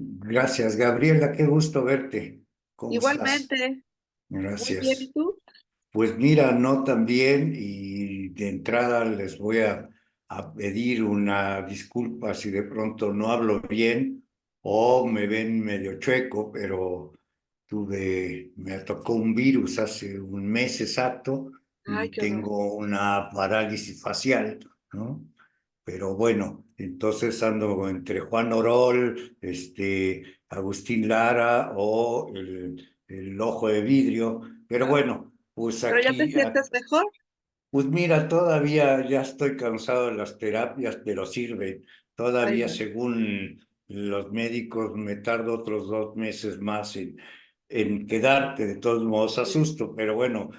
Gracias, Gabriela, qué gusto verte. ¿Cómo estás? Igualmente, muy bien, ¿y Gracias. tú? Pues mira, no tan bien y de entrada les voy a pedir una disculpa si de pronto no hablo bien o me ven medio chueco, pero me tocó un virus hace un mes exacto Ay, y qué horror. tengo una parálisis facial, ¿no? Pero bueno, entonces ando entre Juan Orol, Agustín Lara o el ojo de vidrio. Pero bueno, pues ¿Pero ya te aquí, sientes mejor? pues mira, todavía ya estoy cansado de las terapias, pero sirven. Ay, Todavía, no. según los médicos, me tardo otros 2 meses más en quedarte. De todos modos, Sí. asusto, pero bueno,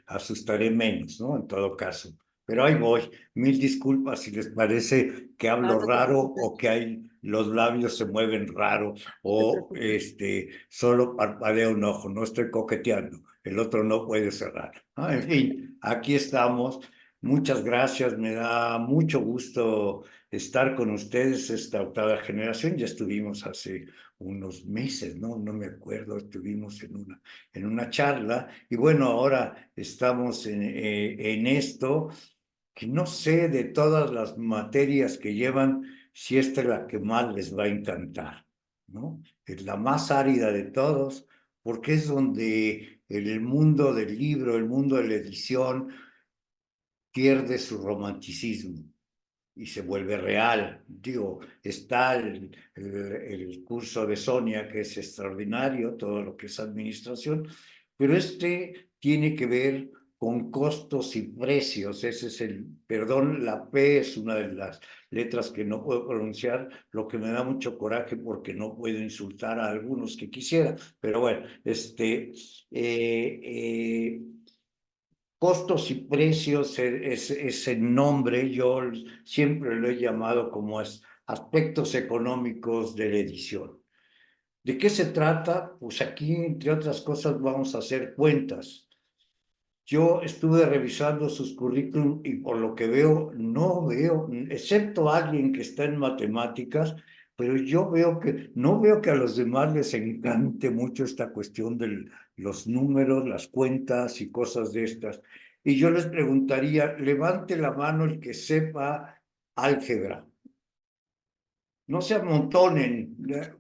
asustaré menos, ¿no? En todo caso. Pero ahí voy. Mil disculpas si les parece que No, hablo no te raro preocupes, o que los labios se mueven raro no te o preocupes. solo parpadeo un ojo, no estoy coqueteando, el otro no puede cerrar. Ah, en fin, aquí estamos. Muchas gracias, me da mucho gusto estar con ustedes, esta octava generación. Ya estuvimos hace unos meses, ¿no? No me acuerdo, estuvimos en una charla y bueno, ahora estamos en esto que no sé de todas las materias que llevan, si esta es la que más les va a encantar, ¿no? Es la más árida de todos, porque es donde el mundo del libro, el mundo de la edición, pierde su romanticismo y se vuelve real. Digo, está el curso de Sonia, que es extraordinario, todo lo que es administración, pero tiene que ver con costos y precios. Ese es perdón, la P es una de las letras que no puedo pronunciar, lo que me da mucho coraje porque no puedo insultar a algunos que quisiera, pero bueno, costos y precios es el nombre, yo siempre lo he llamado como aspectos económicos de la edición. ¿De qué se trata? Pues aquí, entre otras cosas, vamos a hacer cuentas. Yo estuve revisando sus currículum y por lo que veo, no veo, excepto alguien que está en matemáticas, pero yo veo no veo que a los demás les encante mucho esta cuestión de los números, las cuentas y cosas de estas. Y yo les preguntaría, levante la mano el que sepa álgebra. No se amontonen,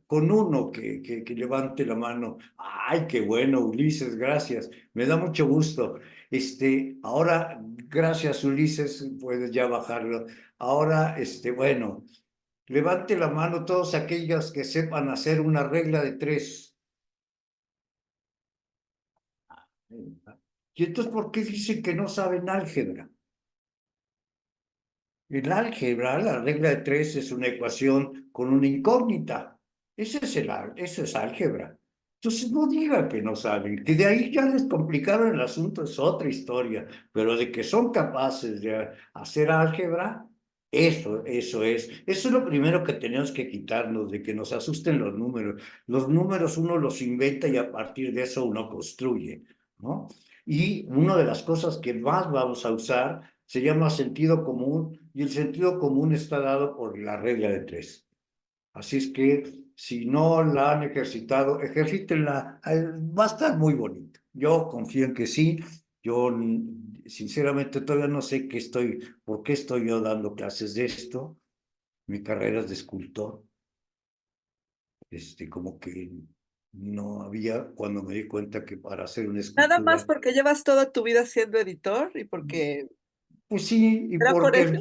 con uno que levante la mano. Ay, qué bueno, Ulises, gracias. Me da mucho gusto. Ahora, gracias, Ulises, puedes ya bajarlo. Ahora, bueno, levante la mano todos aquellos que sepan hacer una regla de tres. ¿Y entonces por qué dicen que no saben álgebra? El álgebra, la regla de tres es una ecuación con una incógnita. Eso es álgebra. Entonces no digan que no saben, que de ahí ya les complicaron el asunto, es otra historia, pero de que son capaces de hacer álgebra, eso es lo primero que tenemos que quitarnos, de que nos asusten los números. Los números uno los inventa y a partir de eso uno construye, ¿no? Y una de las cosas que más vamos a usar se llama sentido común y el sentido común está dado por la regla de tres. Así es que si no la han ejercitado, ejercítenla, va a estar muy bonito. Yo confío en que sí. Yo sinceramente todavía no sé por qué estoy yo dando clases de esto. Mi carrera es de escultor. Como que no había, cuando me di cuenta que para hacer una Nada más escultura, porque llevas toda tu vida siendo editor y porque... pues sí, y ¿Era por eso?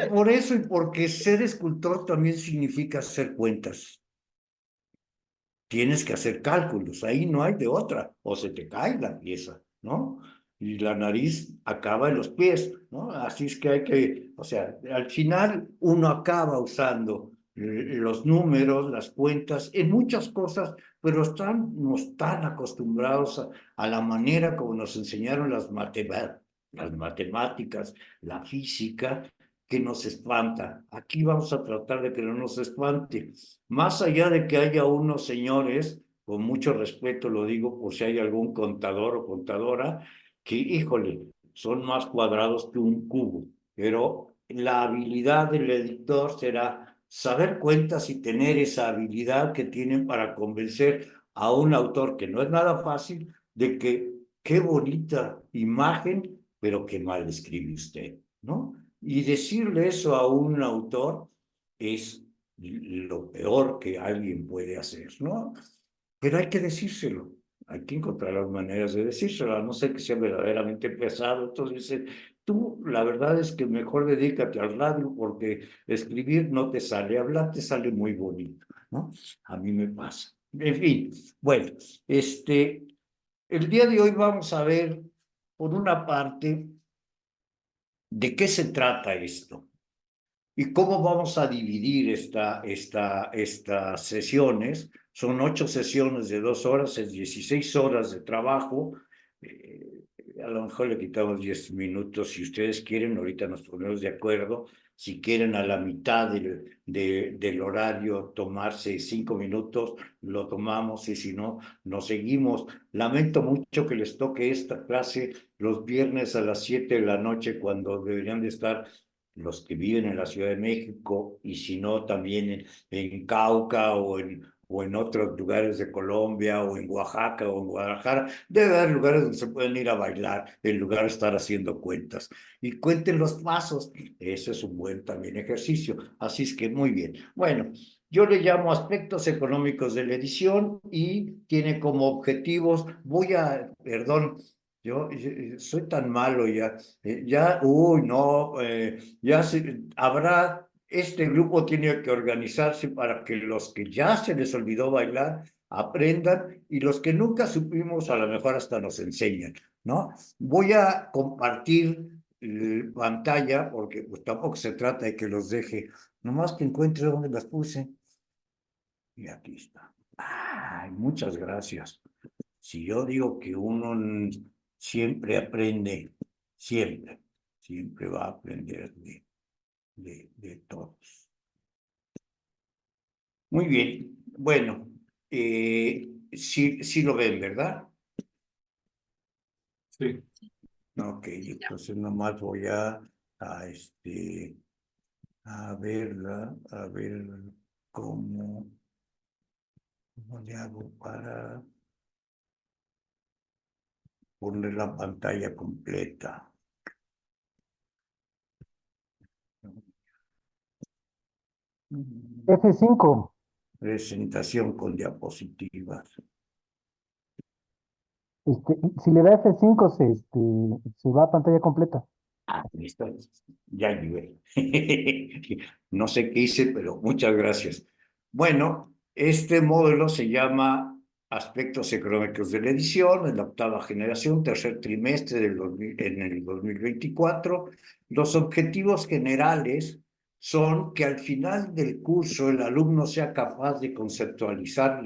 por eso y porque ser escultor también significa hacer cuentas. Tienes que hacer cálculos, ahí no hay de otra, o se te cae la pieza, ¿no? Y la nariz acaba en los pies, ¿no? Así es que o sea, al final uno acaba usando los números, las cuentas, en muchas cosas, pero estamos tan acostumbrados a la manera como nos enseñaron las matemáticas, la física, que nos espanta. Aquí vamos a tratar de que no nos espante. Más allá de que haya unos señores, con mucho respeto lo digo por si hay algún contador o contadora, que, híjole, son más cuadrados que un cubo, pero la habilidad del editor será saber cuentas y tener esa habilidad que tienen para convencer a un autor, que no es nada fácil, de que qué bonita imagen, pero qué mal escribe usted, ¿no? Y decirle eso a un autor es lo peor que alguien puede hacer, ¿no? Pero hay que decírselo, hay que encontrar las maneras de decírselo, a no ser que sea verdaderamente pesado. Entonces dice, tú la verdad es que mejor dedícate al radio porque escribir no te sale, hablar te sale muy bonito, ¿no? A mí me pasa. En fin, bueno, el día de hoy vamos a ver, por una parte, de qué se trata esto. ¿Y cómo vamos a dividir estas sesiones? Son 8 sesiones de 2 horas, es 16 horas de trabajo. A lo mejor le quitamos 10 minutos si ustedes quieren, ahorita nos ponemos de acuerdo. Si quieren a la mitad del horario tomarse 5 minutos, lo tomamos y si no, nos seguimos. Lamento mucho que les toque esta clase los viernes a las 7 de la noche cuando deberían de estar los que viven en la Ciudad de México y si no también en Cauca o en otros lugares de Colombia o en Oaxaca o en Guadalajara. Debe haber lugares donde se pueden ir a bailar en lugar de estar haciendo cuentas. Y cuenten los pasos. Eso es un buen también ejercicio. Así es que muy bien. Bueno, yo le llamo aspectos económicos de la edición y tiene como objetivos, perdón, yo soy tan malo ya, uy, no, este grupo tiene que organizarse para que los que ya se les olvidó bailar aprendan y los que nunca supimos a lo mejor hasta nos enseñan, ¿no? Voy a compartir pantalla porque pues, tampoco se trata de que los deje, nomás que encuentre dónde las puse. Y aquí está. Ay, muchas gracias. Si yo digo que uno siempre aprende, siempre, siempre va a aprender de todos. Muy bien, bueno, sí lo ven, ¿verdad? Sí. Ok, entonces nomás voy a, este, a verla, a ver cómo, cómo le hago para poner la pantalla completa. F5. Presentación con diapositivas. Si le da F5 se va a pantalla completa. Listo, ya llegué. No sé qué hice, pero muchas gracias. Bueno, este módulo se llama Aspectos Económicos de la Edición, en la octava generación, tercer trimestre en el 2024. Los objetivos generales son que al final del curso el alumno sea capaz de conceptualizar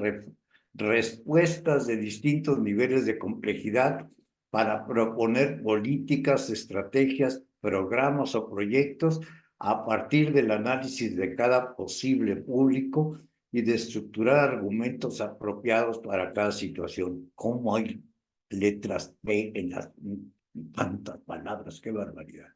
respuestas de distintos niveles de complejidad para proponer políticas, estrategias, programas o proyectos a partir del análisis de cada posible público y de estructurar argumentos apropiados para cada situación. ¿Cómo hay letras P en las tantas palabras? ¡Qué barbaridad!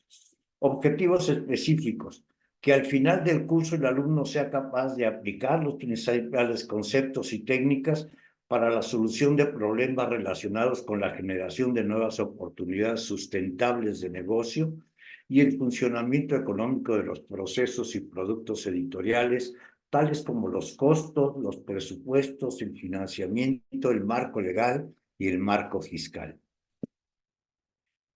Objetivos específicos. Que al final del curso el alumno sea capaz de aplicar los principales conceptos y técnicas para la solución de problemas relacionados con la generación de nuevas oportunidades sustentables de negocio y el funcionamiento económico de los procesos y productos editoriales, tales como los costos, los presupuestos, el financiamiento, el marco legal y el marco fiscal.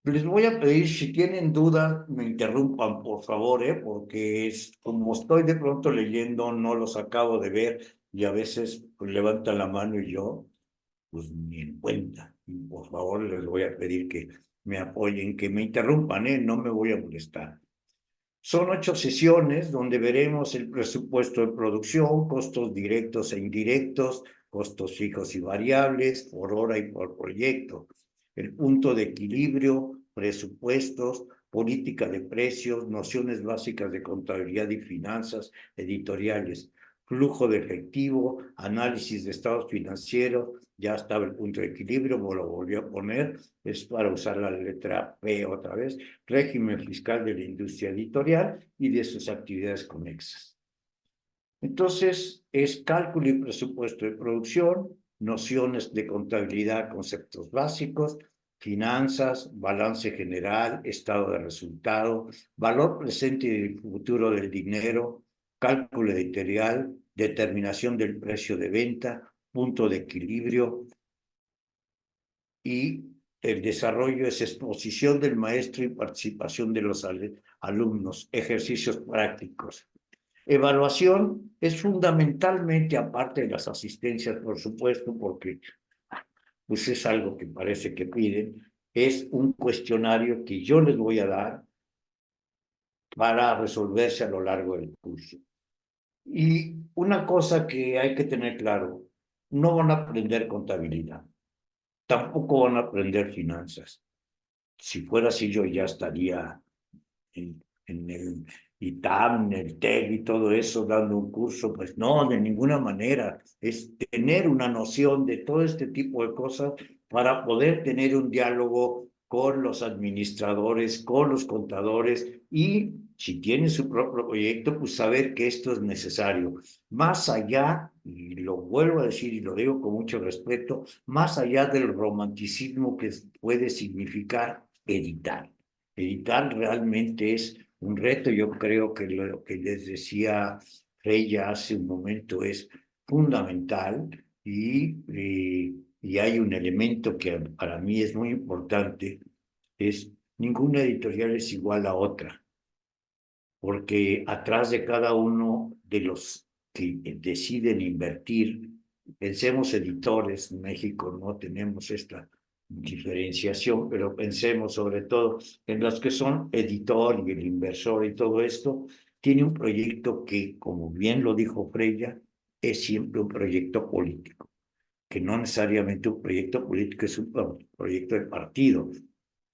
Les voy a pedir, si tienen dudas, me interrumpan, por favor, porque como estoy de pronto leyendo, no los acabo de ver y a veces pues, levantan la mano y yo, pues ni en cuenta. Y por favor, les voy a pedir que me apoyen, que me interrumpan, no me voy a molestar. Son 8 sesiones donde veremos el presupuesto de producción, costos directos e indirectos, costos fijos y variables, por hora y por proyecto, el punto de equilibrio, presupuestos, política de precios, nociones básicas de contabilidad y finanzas editoriales, flujo de efectivo, análisis de estados financieros, ya estaba el punto de equilibrio, me lo volví a poner, es para usar la letra P otra vez, régimen fiscal de la industria editorial y de sus actividades conexas. Entonces, es cálculo y presupuesto de producción, nociones de contabilidad, conceptos básicos, finanzas, balance general, estado de resultado, valor presente y futuro del dinero, cálculo editorial, determinación del precio de venta, punto de equilibrio, y el desarrollo es exposición del maestro y participación de los alumnos, ejercicios prácticos. Evaluación es fundamentalmente, aparte de las asistencias, por supuesto, porque pues es algo que parece que piden, es un cuestionario que yo les voy a dar para resolverse a lo largo del curso. Y una cosa que hay que tener claro, no van a aprender contabilidad, tampoco van a aprender finanzas. Si fuera así, yo ya estaría en el ITAM, en el TEC y todo eso, dando un curso, pues no, de ninguna manera. Es tener una noción de todo este tipo de cosas para poder tener un diálogo con los administradores, con los contadores y si tienen su propio proyecto, pues saber que esto es necesario. Más allá, y lo vuelvo a decir y lo digo con mucho respeto, más allá del romanticismo que puede significar editar. Editar realmente es un reto. Yo creo que lo que les decía Freya hace un momento es fundamental y hay un elemento que para mí es muy importante, es ninguna editorial es igual a otra, porque atrás de cada uno de los que deciden invertir, pensemos editores, en México no tenemos esta diferenciación, pero pensemos sobre todo en los que son editor y el inversor y todo esto, tiene un proyecto que, como bien lo dijo Freya, es siempre un proyecto político, que no necesariamente un proyecto político es un proyecto de partido.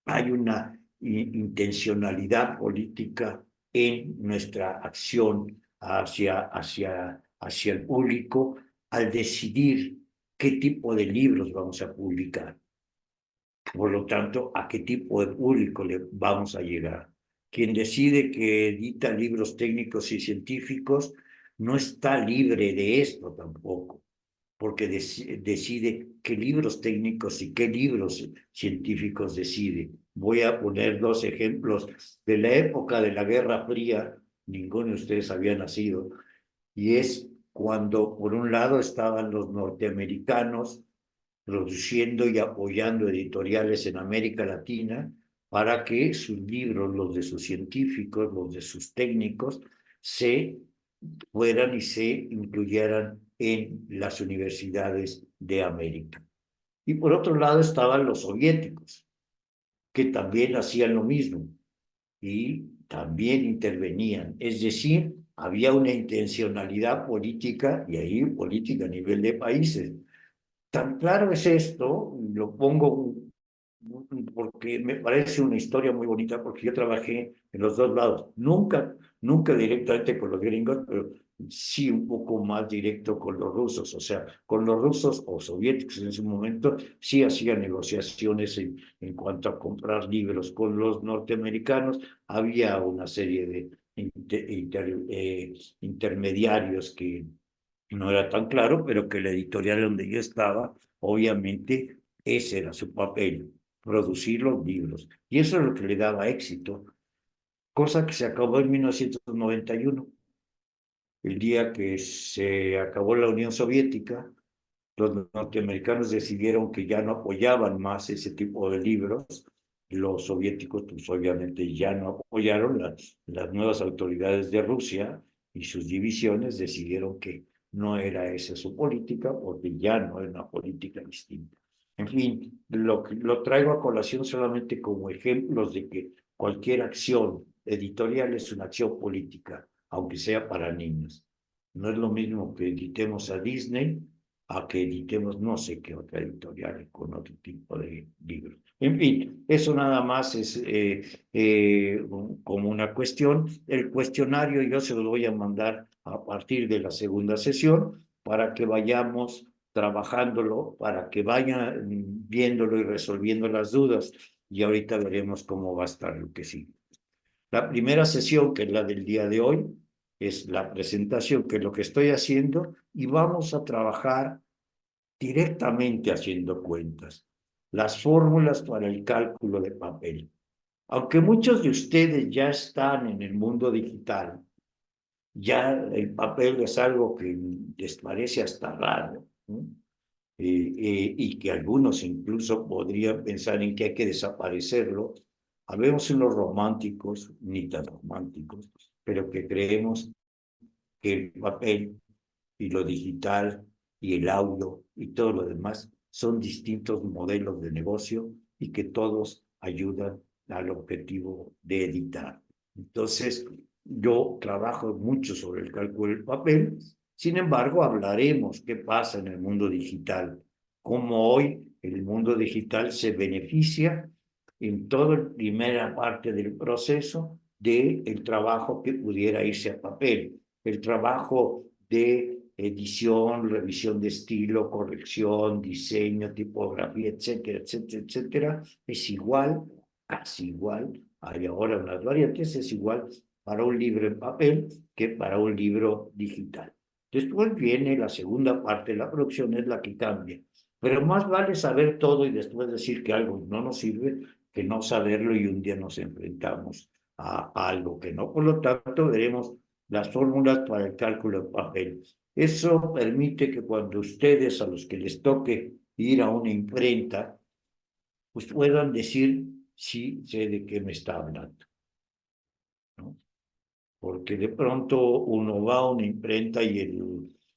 Hay una intencionalidad política en nuestra acción hacia el público al decidir qué tipo de libros vamos a publicar. Por lo tanto, a qué tipo de público le vamos a llegar. Quien decide que edita libros técnicos y científicos no está libre de esto tampoco, porque decide qué libros técnicos y qué libros científicos decide. Voy a poner dos ejemplos de la época de la Guerra Fría, ninguno de ustedes había nacido, y es cuando por un lado estaban los norteamericanos produciendo y apoyando editoriales en América Latina para que sus libros, los de sus científicos, los de sus técnicos, se fueran y se incluyeran en las universidades de América. Y por otro lado estaban los soviéticos, que también hacían lo mismo y también intervenían. Es decir, había una intencionalidad política, y ahí política a nivel de países. Tan claro es esto, lo pongo porque me parece una historia muy bonita, porque yo trabajé en los dos lados, nunca directamente con los gringos, pero sí un poco más directo con los rusos, o sea, con los rusos o soviéticos en ese momento, sí hacía negociaciones en cuanto a comprar libros. Con los norteamericanos había una serie de intermediarios que no era tan claro, pero que la editorial donde yo estaba, obviamente, ese era su papel, producir los libros. Y eso es lo que le daba éxito, cosa que se acabó en 1991, el día que se acabó la Unión Soviética. Los norteamericanos decidieron que ya no apoyaban más ese tipo de libros. Los soviéticos, pues obviamente ya no apoyaron. Las nuevas autoridades de Rusia y sus divisiones decidieron que no era esa su política, porque ya no era una política distinta. En fin, lo traigo a colación solamente como ejemplos de que cualquier acción editorial es una acción política, aunque sea para niños. No es lo mismo que editemos a Disney a que editemos no sé qué otra editorial con otro tipo de libros. En fin, eso nada más es como una cuestión. El cuestionario yo se lo voy a mandar a partir de la segunda sesión para que vayamos trabajándolo, para que vayan viéndolo y resolviendo las dudas. Y ahorita veremos cómo va a estar lo que sigue. La primera sesión, que es la del día de hoy, es la presentación, que es lo que estoy haciendo, y vamos a trabajar directamente haciendo cuentas. Las fórmulas para el cálculo de papel. Aunque muchos de ustedes ya están en el mundo digital, ya el papel es algo que les parece hasta raro, ¿no? Y que algunos incluso podrían pensar en que hay que desaparecerlo. Habemos unos románticos, ni tan románticos, pero que creemos que el papel y lo digital y el audio y todo lo demás son distintos modelos de negocio y que todos ayudan al objetivo de editar. Entonces, yo trabajo mucho sobre el cálculo del papel, sin embargo, hablaremos qué pasa en el mundo digital, cómo hoy el mundo digital se beneficia en toda la primera parte del proceso del trabajo que pudiera irse a papel, el trabajo de edición, revisión de estilo, corrección, diseño, tipografía, etcétera, etcétera, etcétera, es igual, casi igual, hay ahora unas variantes, es igual para un libro en papel que para un libro digital. Después viene la segunda parte de la producción, es la que cambia. Pero más vale saber todo y después decir que algo no nos sirve que no saberlo y un día nos enfrentamos a algo que no. Por lo tanto, veremos las fórmulas para el cálculo de papel. Eso permite que cuando ustedes, a los que les toque ir a una imprenta, pues puedan decir, sí, sé de qué me está hablando, ¿no? Porque de pronto uno va a una imprenta y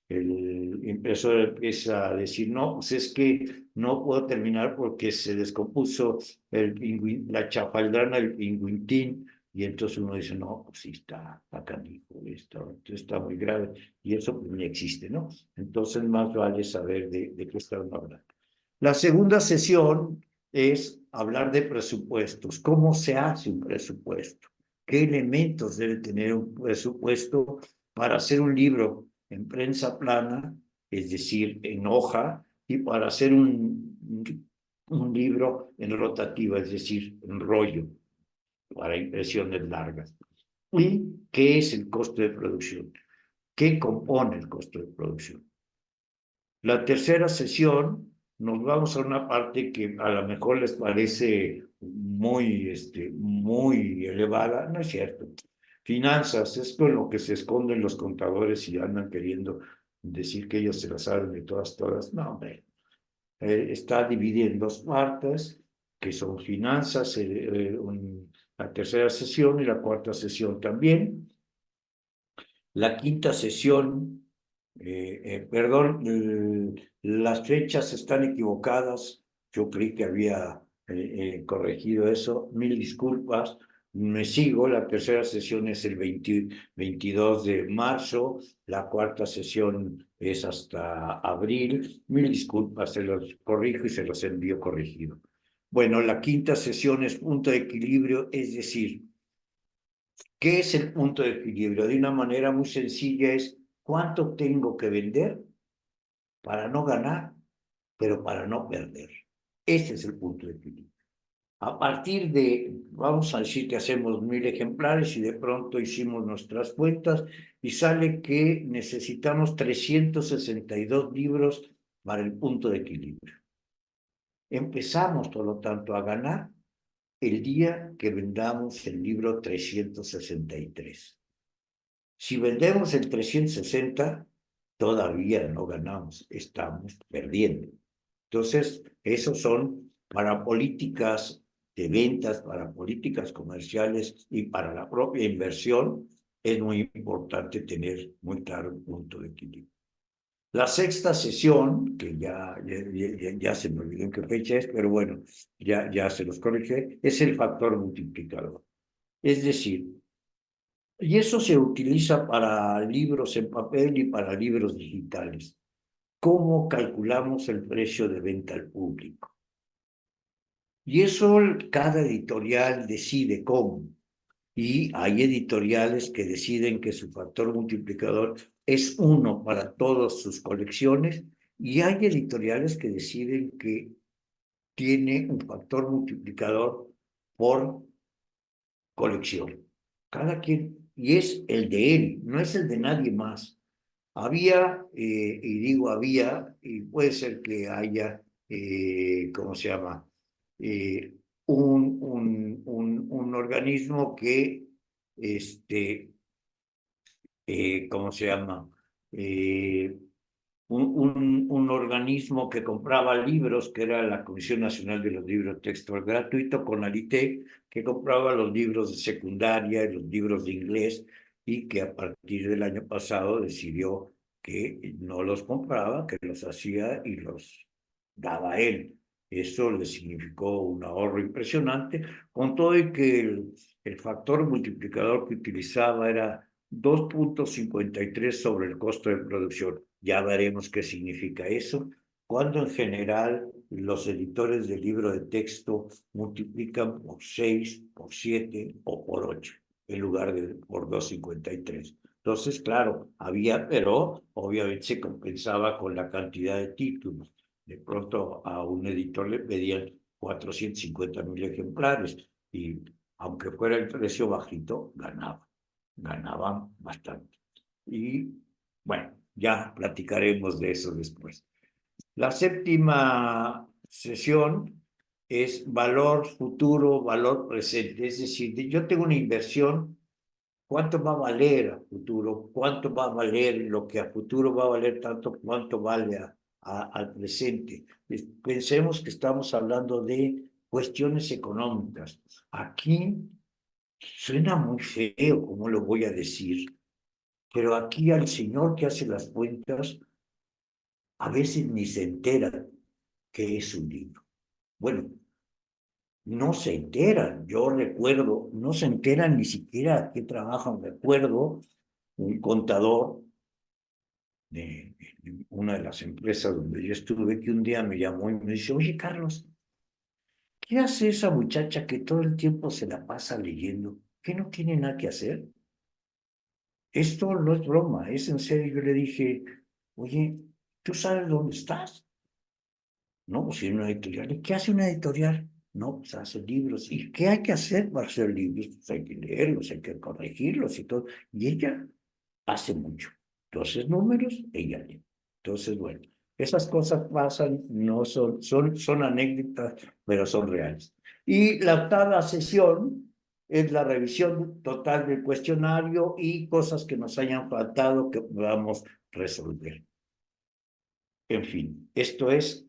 el impresor empieza a decir, no, pues es que no puedo terminar porque se descompuso la chafaldrana, el pingüintín, y entonces uno dice, no, pues sí está canijo, esto está muy grave, y eso pues ni existe, ¿no? Entonces más vale saber de qué estamos hablando. La segunda sesión es hablar de presupuestos, cómo se hace un presupuesto, qué elementos debe tener un presupuesto para hacer un libro en prensa plana, es decir, en hoja, y para hacer un libro en rotativa, es decir, en rollo, para impresiones largas. ¿Y qué es el costo de producción? ¿Qué compone el costo de producción? La tercera sesión nos vamos a una parte que a lo mejor les parece muy elevada, no es cierto. Finanzas, es con lo que se esconden los contadores y andan queriendo decir que ellos se las saben de todas. No, hombre, está dividida en dos partes, que son finanzas, la tercera sesión y la cuarta sesión también. La quinta sesión, perdón, las fechas están equivocadas. Yo creí que había corregido eso. Mil disculpas. Me sigo. La tercera sesión es el 22 de marzo. La cuarta sesión es hasta abril. Mil disculpas, se los corrijo y se los envío corregido. Bueno, la quinta sesión es punto de equilibrio, es decir, ¿qué es el punto de equilibrio? De una manera muy sencilla es cuánto tengo que vender para no ganar, pero para no perder. Ese es el punto de equilibrio. A partir de, vamos a decir que hacemos 1000 ejemplares y de pronto hicimos nuestras cuentas y sale que necesitamos 362 libros para el punto de equilibrio. Empezamos, por lo tanto, a ganar el día que vendamos el libro 363. Si vendemos el 360, todavía no ganamos, estamos perdiendo. Entonces, esos son para políticas de ventas, para políticas comerciales y para la propia inversión, es muy importante tener muy claro el punto de equilibrio. La sexta sesión, que ya se me olvidó en qué fecha es, pero bueno, ya se los corrigí, es el factor multiplicador. Es decir, y eso se utiliza para libros en papel y para libros digitales. ¿Cómo calculamos el precio de venta al público? Y eso cada editorial decide cómo. Y hay editoriales que deciden que su factor multiplicador es 1 para todas sus colecciones y hay editoriales que deciden que tiene un factor multiplicador por colección. Cada quien y es el de él, no es el de nadie más. Había, y digo había, y puede ser que haya, ¿cómo se llama? Eh, un organismo que, ¿cómo se llama? Eh, un organismo que compraba libros, que era la Comisión Nacional de los Libros de Texto Gratuito, con Conalite, que compraba los libros de secundaria y los libros de inglés, y que a partir del año pasado decidió que no los compraba, que los hacía y los daba a él. Eso le significó un ahorro impresionante, con todo y que el factor multiplicador que utilizaba era 2,53 sobre el costo de producción. Ya veremos qué significa eso, cuando en general los editores de libro de texto multiplican por 6, por 7 o por 8, en lugar de por 2,53. Entonces, claro, había, pero obviamente se compensaba con la cantidad de títulos. De pronto a un editor le pedían 450,000 ejemplares y aunque fuera el precio bajito, ganaban bastante. Y bueno, ya platicaremos de eso después. La séptima sesión es valor futuro, valor presente. Es decir, yo tengo una inversión, ¿cuánto va a valer a futuro? ¿Cuánto va a valer lo que a futuro va a valer tanto? ¿Cuánto vale al presente? Pensemos que estamos hablando de cuestiones económicas. Aquí suena muy feo, ¿cómo lo voy a decir? Pero aquí al señor que hace las cuentas a veces ni se entera que es un libro. Bueno, no se enteran. Yo recuerdo, no se enteran ni siquiera a qué trabajan. Recuerdo un contador de una de las empresas donde yo estuve que un día me llamó y me dice, oye, Carlos, ¿qué hace esa muchacha que todo el tiempo se la pasa leyendo? ¿Qué no tiene nada que hacer? Esto no es broma, es en serio. Yo le dije, oye, ¿tú sabes dónde estás? No, pues en una editorial. ¿Y qué hace una editorial? No, pues hace libros. ¿Y qué hay que hacer para hacer libros? Pues hay que leerlos, hay que corregirlos y todo. Y ella hace mucho. Entonces, números, ella lee. Entonces, bueno, esas cosas pasan, no son anécdotas, pero son reales. Y la octava sesión es la revisión total del cuestionario y cosas que nos hayan faltado que podamos resolver. En fin, esto es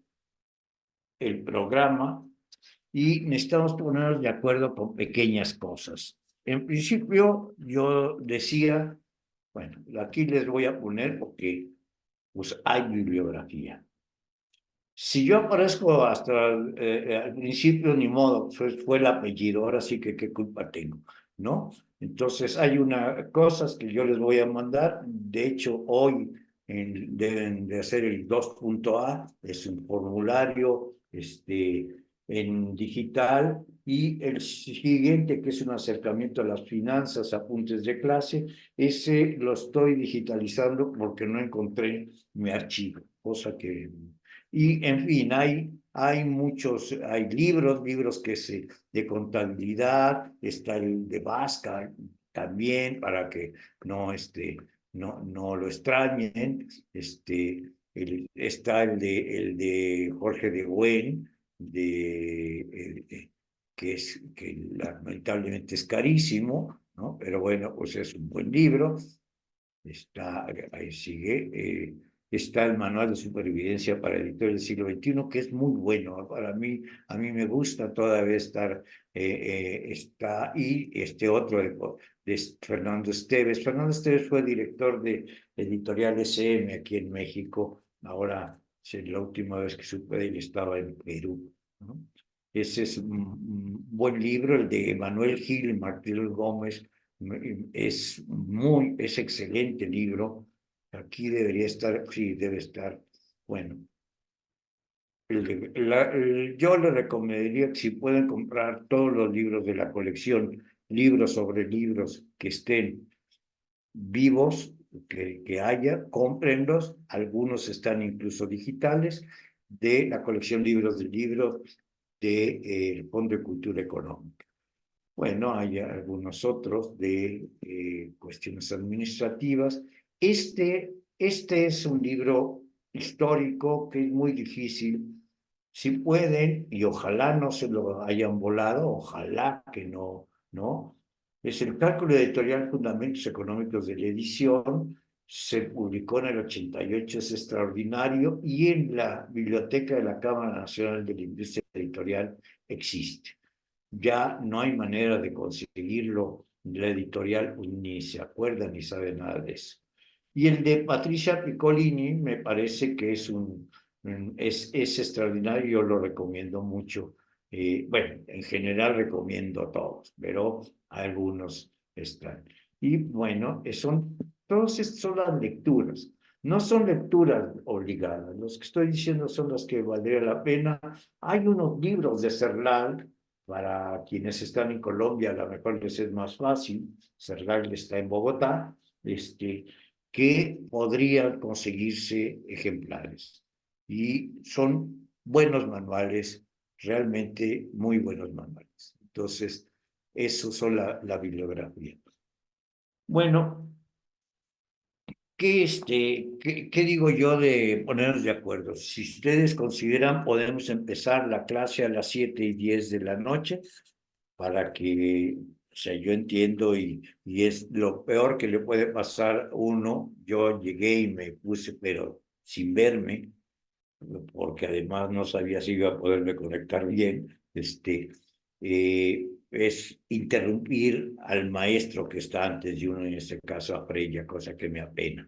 el programa y necesitamos ponernos de acuerdo con pequeñas cosas. En principio, yo decía, bueno, aquí les voy a poner porque pues, hay bibliografía. Si yo aparezco hasta al principio, ni modo, fue el apellido, ahora sí que qué culpa tengo, ¿no? Entonces hay unas cosas que yo les voy a mandar, de hecho hoy deben de hacer el 2.A, es un formulario en digital, y el siguiente, que es un acercamiento a las finanzas, apuntes de clase, ese lo estoy digitalizando porque no encontré mi archivo, cosa que y, en fin, hay muchos, hay libros de contabilidad, está el de Vasca también, para que no lo extrañen. Está el de Jorge de Buen, que lamentablemente es carísimo, ¿no? Pero bueno, pues es un buen libro. Ahí sigue. Está el Manual de Supervivencia para Editores del siglo XXI, que es muy bueno. A mí me gusta todavía estar, está, y este otro de Fernando Esteves. Fernando Esteves fue director de Editorial SM aquí en México. Ahora, la última vez que supe de él estaba en Perú, ¿no? Ese es un buen libro, el de Manuel Gil y Martín Gómez. Es excelente libro. Aquí debería estar, sí, debe estar. Bueno, yo le recomendaría que si pueden comprar todos los libros de la colección, libros sobre libros que estén vivos, que haya, cómprenlos. Algunos están incluso digitales, de la colección Libros de Libros del Fondo de Cultura Económica. Bueno, hay algunos otros de cuestiones administrativas. Este es un libro histórico que es muy difícil. Si pueden, y ojalá no se lo hayan volado, ojalá que no, ¿no? Es el cálculo editorial Fundamentos Económicos de la Edición. Se publicó en el 88, es extraordinario, y en la Biblioteca de la Cámara Nacional de la Industria Editorial existe. Ya no hay manera de conseguirlo, la editorial ni se acuerda ni sabe nada de eso. Y el de Patricia Piccolini me parece que es extraordinario, yo lo recomiendo mucho. Bueno, en general recomiendo todos, pero algunos están. Y bueno, todas estas son las lecturas. No son lecturas obligadas, los que estoy diciendo son las que valdría la pena. Hay unos libros de Serlal, para quienes están en Colombia, a lo mejor les es más fácil. Serlal está en Bogotá, que podrían conseguirse ejemplares. Y son buenos manuales, realmente muy buenos manuales. Entonces, eso son la bibliografía. Bueno, ¿qué digo yo de ponernos de acuerdo? Si ustedes consideran, podemos empezar la clase a las 7:10 de la noche para que, o sea, yo entiendo y es lo peor que le puede pasar a uno. Yo llegué y me puse, pero sin verme, porque además no sabía si iba a poderme conectar bien, es interrumpir al maestro que está antes de uno, en este caso a Freya, cosa que me apena.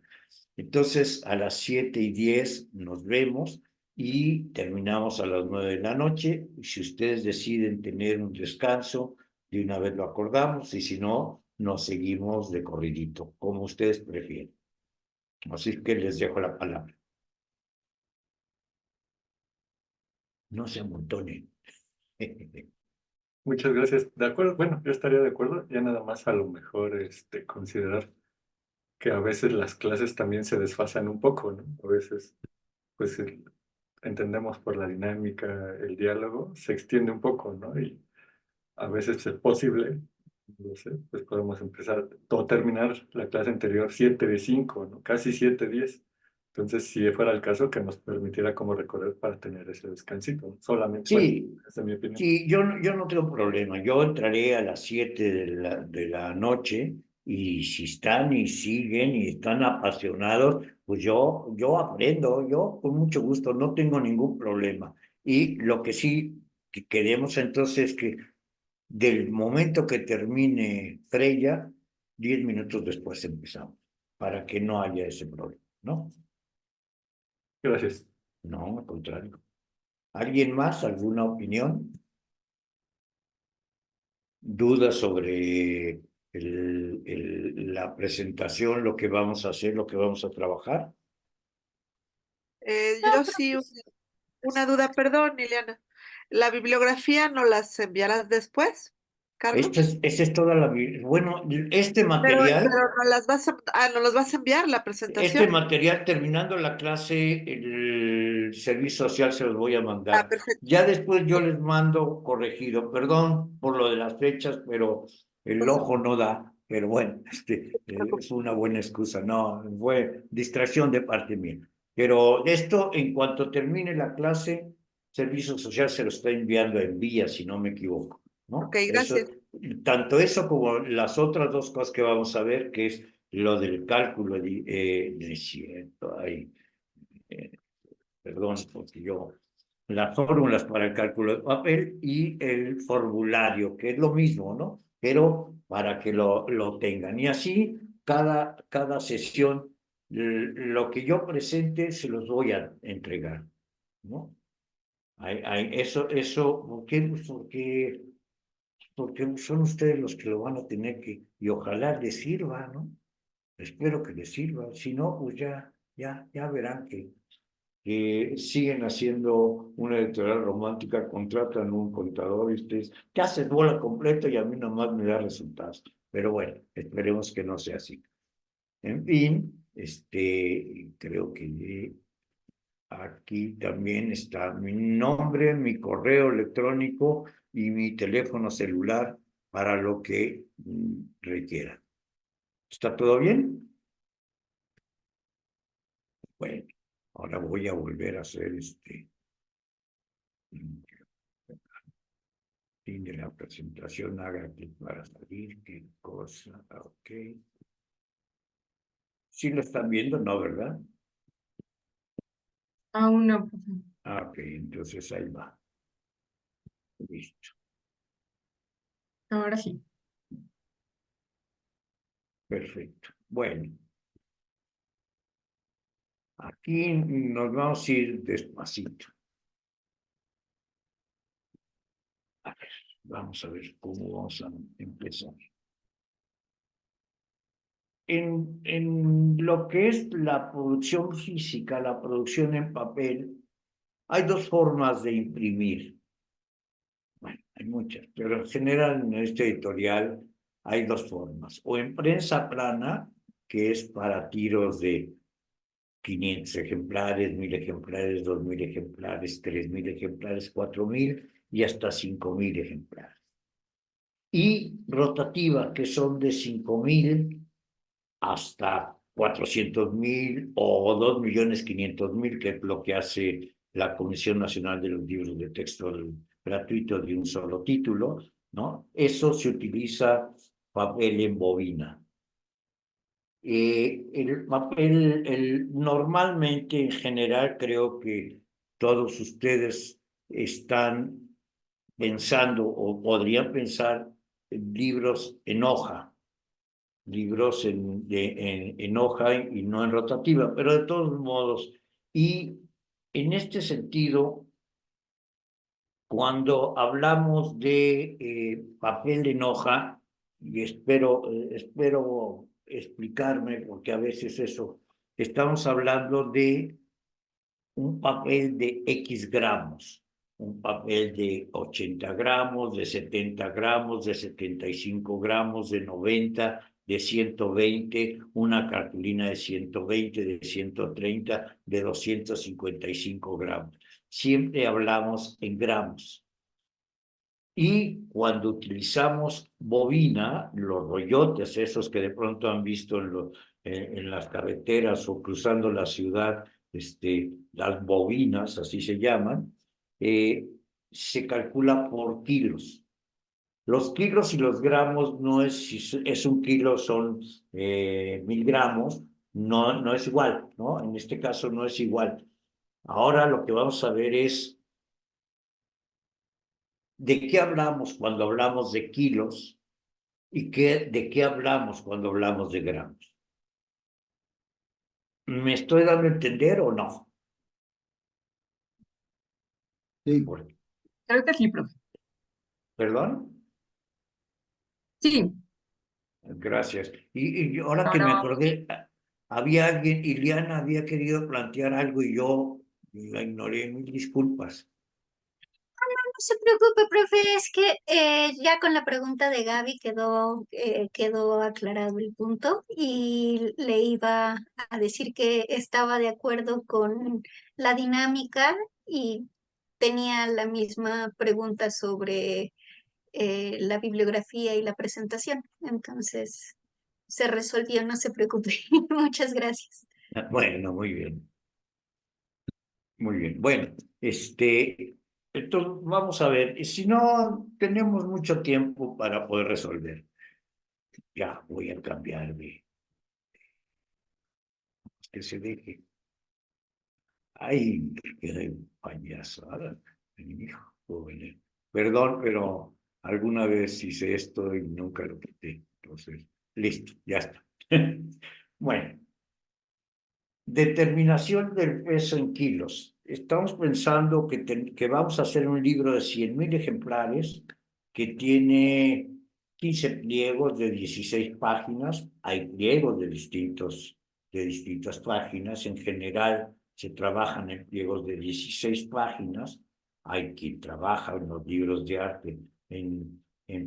Entonces, a las 7:10 nos vemos y terminamos a las 9 de la noche. Y si ustedes deciden tener un descanso, de una vez lo acordamos, y si no, nos seguimos de corridito, como ustedes prefieren. Así que les dejo la palabra. No se amontonen. Muchas gracias. De acuerdo, bueno, yo estaría de acuerdo, ya nada más a lo mejor considerar que a veces las clases también se desfasan un poco, ¿no? A veces, pues entendemos por la dinámica, el diálogo, se extiende un poco, ¿no? Y a veces es posible, no sé, pues podemos empezar o terminar la clase anterior 7 de 5, ¿no? Casi 7:10. Entonces, si fuera el caso, que nos permitiera como recorrer para tener ese descansito, solamente, bueno, Sí, esa es mi opinión. sí, yo no tengo problema. Yo entraré a las 7 de la noche, y si están y siguen y están apasionados, pues yo aprendo, yo con mucho gusto, no tengo ningún problema. Y lo que sí que queremos entonces es que del momento que termine Freya, 10 minutos después empezamos, para que no haya ese problema, ¿no? Gracias. No, al contrario. ¿Alguien más? ¿Alguna opinión? ¿Dudas sobre la presentación, lo que vamos a hacer, lo que vamos a trabajar? Yo sí, una duda, perdón, Liliana. ¿La bibliografía no las enviarás después, Carlos? Esa es toda Bueno, Pero no las vas no los vas a enviar la este presentación. material, terminando la clase, el servicio social se los voy a Ah, mandar. perfecto. Ya después yo les mando corregido. Perdón por lo de las fechas, pero el No se ojo no da. Pero bueno, preocupe. es una buena excusa. No, fue distracción de parte mía. Pero esto, en cuanto termine la clase, servicio social se lo está enviando en vía, si no me equivoco, Ok, ¿no? Eso, gracias. tanto eso como las otras dos cosas que vamos a ver, que es lo del cálculo de cierto, eh, perdón, porque las fórmulas para el cálculo de papel y el formulario, que es lo mismo, ¿no? Pero para que lo tengan. Y así, cada sesión, lo que yo presente, se los voy a entregar, ¿no? Eso, porque son ustedes los que lo van a tener y ojalá les sirva, ¿no? Espero que les sirva. Si no, pues ya verán que siguen haciendo una editorial romántica, contratan un contador y ustedes ya se bola completo y a mí nomás me da resultados. Pero bueno, esperemos que no sea así. En fin, creo que aquí también está mi nombre, mi correo electrónico y mi teléfono celular para lo que requiera. ¿Está todo bien? Bueno, ahora voy a volver a hacer fin de la presentación, haga clic para salir, qué cosa, ok. ¿Sí lo están viendo? No, ¿verdad? Aún no, profe. Ah, ok, entonces ahí va. Listo, Ahora sí. perfecto. Bueno, aquí nos vamos a ir despacito. A ver, vamos a ver cómo vamos a empezar. En lo que es la producción física, la producción en papel, hay dos formas de imprimir. Bueno, hay muchas, pero en general en este editorial hay dos formas. O en prensa plana, que es para tiros de 500 ejemplares, 1000 ejemplares, 2000 ejemplares, 3000 ejemplares, 4000 y hasta 5000 ejemplares. Y rotativa, que son de 5000 hasta 400.000 o 2.500.000, que es lo que hace la Comisión Nacional de los Libros de Texto gratuitos de un solo título, ¿no? Eso se utiliza papel en bobina. El papel, normalmente, en general, creo que todos ustedes están pensando o podrían pensar en libros en hoja, libros en hoja y no en rotativa, pero de todos modos, y en este sentido, cuando hablamos de papel en hoja, y espero explicarme, porque a veces eso, estamos hablando de un papel de X gramos, un papel de 80 gramos, de 70 gramos, de 75 gramos, de 90, de 120, una cartulina de 120, de 130, de 255 gramos. Siempre hablamos en gramos. Y cuando utilizamos bobina, los rollotes, esos que de pronto han visto en las carreteras o cruzando la ciudad, las bobinas, así se llaman, se calcula por kilos. Los kilos y los gramos no es, si es un kilo, son 1000 gramos, no es igual, ¿no? En este caso no es igual. Ahora lo que vamos a ver es ¿de qué hablamos cuando hablamos de kilos y de qué hablamos cuando hablamos de gramos? ¿Me estoy dando a entender o no? Sí, Bueno, Creo que sí, profe. ¿perdón? Sí, Gracias. Y ahora que ahora me vamos. acordé, había alguien, Iliana había querido plantear algo y yo la ignoré, mil disculpas. No se preocupe, profe, es que ya con la pregunta de Gaby quedó aclarado el punto y le iba a decir que estaba de acuerdo con la dinámica y tenía la misma pregunta sobre la bibliografía y la presentación. Entonces, se resolvió, no se preocupe. Muchas gracias. Bueno, muy bien. Muy bien. Bueno, entonces vamos a ver, y si no tenemos mucho tiempo para poder resolver. Ya voy a cambiar que se deje. Ay, qué payasada, hijo, joven. Perdón, pero alguna vez hice esto y nunca lo quité. Entonces, listo, ya está. Bueno, determinación del peso en kilos. Estamos pensando que vamos a hacer un libro de 100.000 ejemplares que tiene 15 pliegos de 16 páginas. Hay pliegos de distintas páginas. En general se trabajan en pliegos de 16 páginas. Hay quien trabaja en los libros de arte en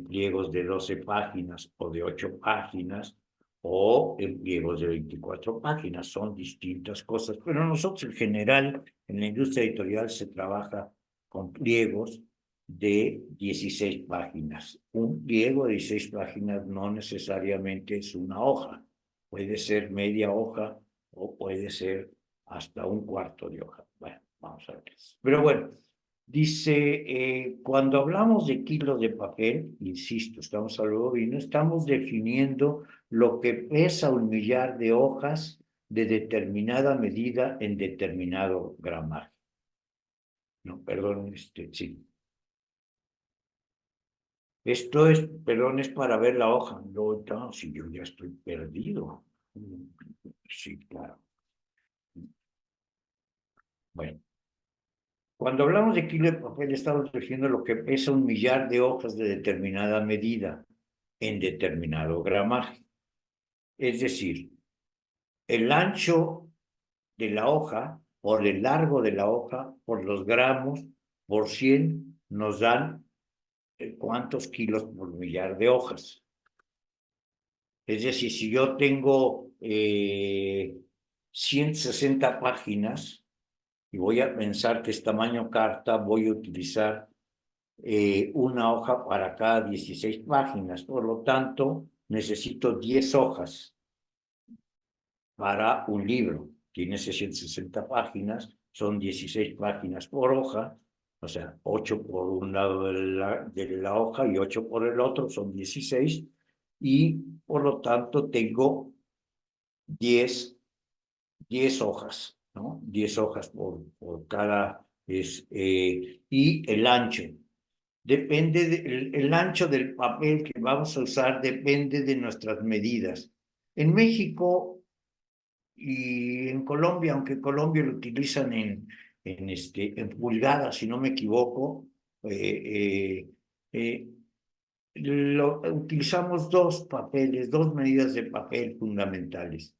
pliegos de 12 páginas o de 8 páginas o en pliegos de 24 páginas, son distintas cosas, pero nosotros en general en la industria editorial se trabaja con pliegos de 16 páginas. Un pliego de 16 páginas no necesariamente es una hoja. Puede ser media hoja o puede ser hasta un cuarto de hoja. Bueno, vamos a ver. Pero bueno, dice, cuando hablamos de kilos de papel, insisto, estamos hablando y no estamos definiendo lo que pesa un millar de hojas de determinada medida en determinado gramaje. No, perdón, sí. Esto es, perdón, es para ver la hoja. No, si yo ya estoy perdido. Sí, claro. Bueno, cuando hablamos de kilo de papel, estamos refiriendo a lo que pesa un millar de hojas de determinada medida en determinado gramaje. Es decir, el ancho de la hoja por el largo de la hoja por los gramos por 100 nos dan cuántos kilos por millar de hojas. Es decir, si yo tengo 160 páginas y voy a pensar que es tamaño carta, voy a utilizar una hoja para cada 16 páginas. Por lo tanto, necesito 10 hojas para un libro. Tiene 160 páginas, son 16 páginas por hoja, o sea, 8 por un lado de la hoja y 8 por el otro, son 16, y por lo tanto tengo 10 hojas, ¿no? 10 hojas por cada, y el ancho. Depende el ancho del papel que vamos a usar, depende de nuestras medidas. En México y en Colombia, aunque Colombia lo utilizan en pulgadas, si no me equivoco, utilizamos dos papeles, dos medidas de papel fundamentales.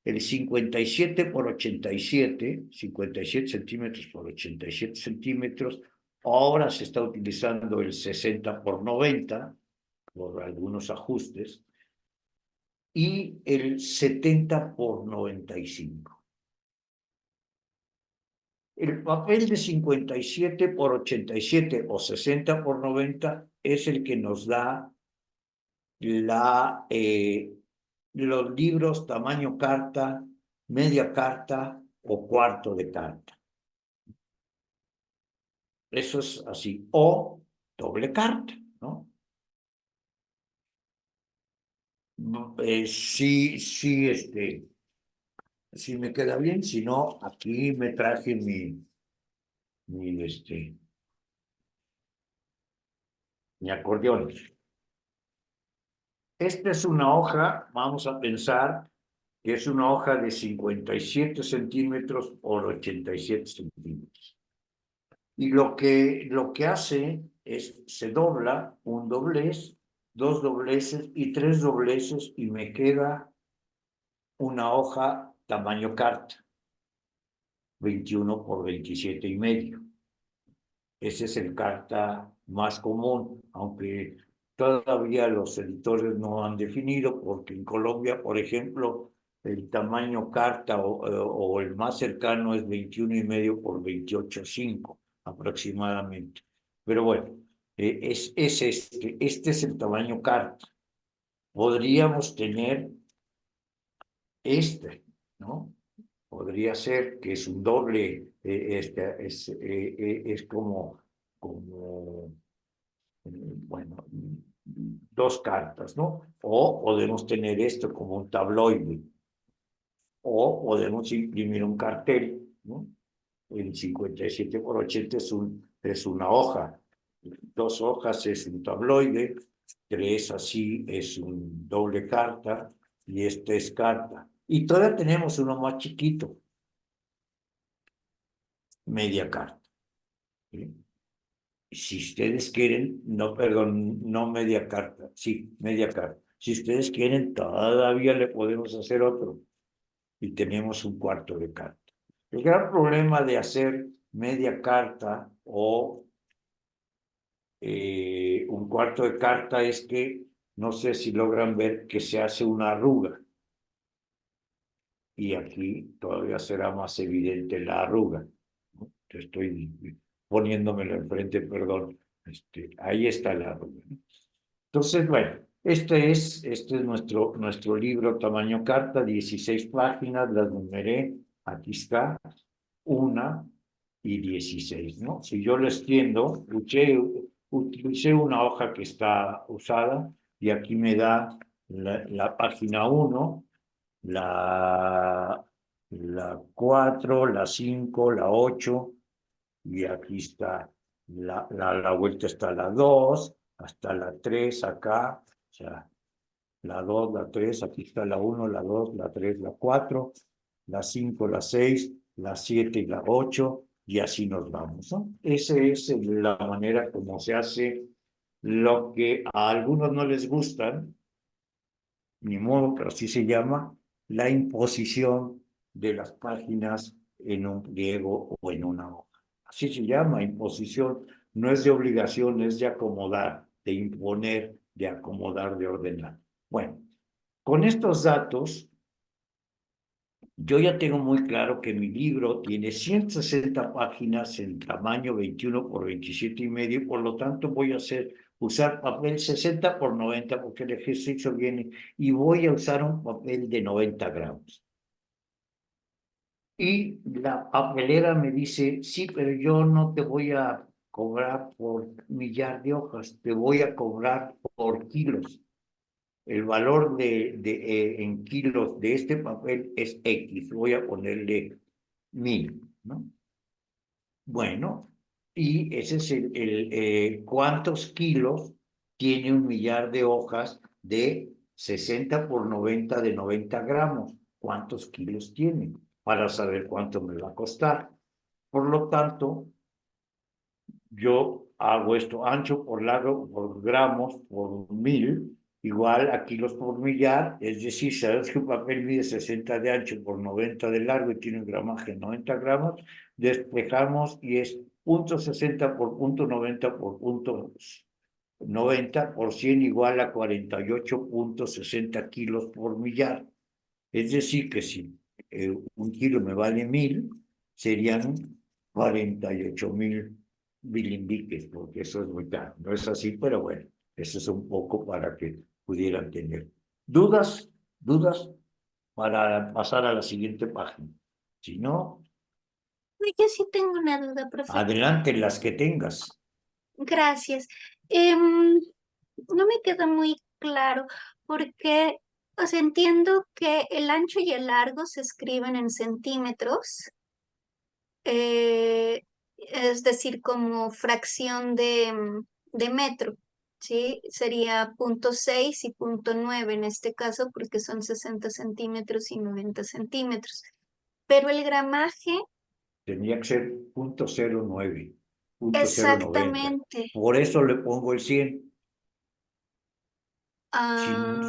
El 57 por 87, 57 centímetros por 87 centímetros, ahora se está utilizando el 60 por 90, por algunos ajustes, y el 70 por 95. El papel de 57 por 87 o 60 por 90 es el que nos da los libros tamaño carta, media carta o cuarto de carta. Eso es así. O doble carta, ¿no? Sí, sí me queda bien. Si no, aquí me traje mi acordeón. Esta es una hoja, vamos a pensar que es una hoja de 57 centímetros por 87 centímetros. Y lo que hace es, se dobla un doblez, dos dobleces y tres dobleces y me queda una hoja tamaño carta, 21 por 27 y medio. Ese es el carta más común, aunque todavía los editores no han definido, porque en Colombia, por ejemplo, el tamaño carta o el más cercano es 21 y medio por 28,5 aproximadamente. Pero bueno, este es el tamaño carta. Podríamos tener ¿no? Podría ser que es un doble, es como, bueno, dos cartas, ¿no? O podemos tener esto como un tabloide, o podemos imprimir un cartel, ¿no? El 57 por 80 es una hoja, dos hojas es un tabloide, tres así es un doble carta, y esta es carta. Y todavía tenemos uno más chiquito, media carta. ¿Sí? Si ustedes quieren, no, perdón, no media carta, sí, media carta. Si ustedes quieren, todavía le podemos hacer otro y tenemos un cuarto de carta. El gran problema de hacer media carta o un cuarto de carta es que no sé si logran ver que se hace una arruga. Y aquí todavía será más evidente la arruga, ¿no? Estoy poniéndomelo enfrente, perdón. Ahí está la arruga, ¿no? Entonces, bueno, este es nuestro libro tamaño carta, 16 páginas, las numeré, aquí está, 1 y 16, ¿no? Si yo lo extiendo, utilicé una hoja que está usada y aquí me da la página 1, la 4, la 5, la 8, y aquí está, la vuelta está la 2, hasta la 3 acá, o sea, la 2, la 3, aquí está la 1, la 2, la 3, la 4, la 5, la 6, la 7 y la 8, y así nos vamos, ¿no? Esa es la manera como se hace lo que a algunos no les gustan, ni modo, pero así se llama, la imposición de las páginas en un pliego o en una hoja. Así se llama, imposición. No es de obligación, es de acomodar, de imponer, de acomodar, de ordenar. Bueno, con estos datos, yo ya tengo muy claro que mi libro tiene 160 páginas en tamaño 21 por 27,5, y por lo tanto voy a usar papel 60 por 90 porque el ejercicio viene, y voy a usar un papel de 90 gramos. Y la papelera me dice, sí, pero yo no te voy a cobrar por millar de hojas, te voy a cobrar por kilos. El valor en kilos de este papel es X, voy a ponerle 1000, ¿no? Bueno, y ese es ¿cuántos kilos tiene un millar de hojas de 60 por 90 de 90 gramos? ¿Cuántos kilos tiene? Para saber cuánto me va a costar. Por lo tanto, yo hago esto ancho por largo por gramos por 1000, igual a kilos por millar, es decir, sabes que un papel mide 60 de ancho por 90 de largo y tiene un gramaje de 90 gramos, despejamos y es 0.60 por 0.90 por 0.90 por 100 igual a 48.60 kilos por millar. Es decir, que si un kilo me vale 1000, serían 48,000 bilimbiques, porque eso es muy caro. No es así, pero bueno, eso es un poco para que pudieran tener dudas para pasar a la siguiente página. Si no, Yo sí tengo una duda, profe. adelante las que tengas. Gracias. No me queda muy claro porque, o sea, entiendo que el ancho y el largo se escriben en centímetros, es decir, como fracción de metro, ¿sí? Sería 0.6 y 0.9 en este caso porque son 60 centímetros y 90 centímetros. Pero el gramaje, Tenía que ser 0.09, 0.090. exactamente. Por eso le pongo el 100.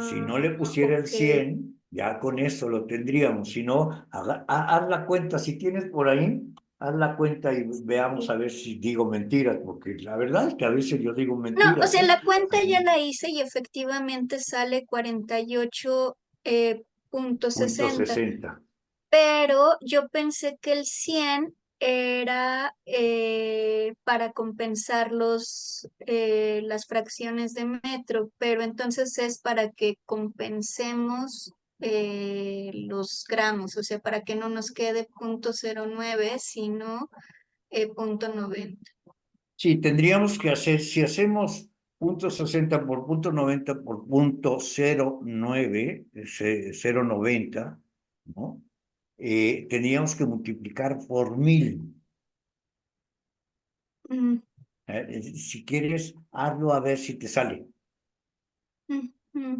Si no le pusiera el Ok. 100, ya con eso lo tendríamos. Si no, haz la cuenta. Si tienes por ahí, haz la cuenta y veamos a ver si digo mentiras, porque la verdad es que a veces yo digo No, o mentiras, sea, ¿eh? la cuenta ya la hice y efectivamente sale 48 punto Punto 60, 60. pero yo pensé que el 100 era para compensar las fracciones de metro, pero entonces es para que compensemos los gramos, o sea, para que no nos quede 0.09, sino 0.90. Sí, tendríamos que hacer, si hacemos 0.60 por 0.90 por 0.09, 0.90, ¿no? Tendríamos que multiplicar por 1000. Mm, Si quieres, hazlo a ver si te sale. mm.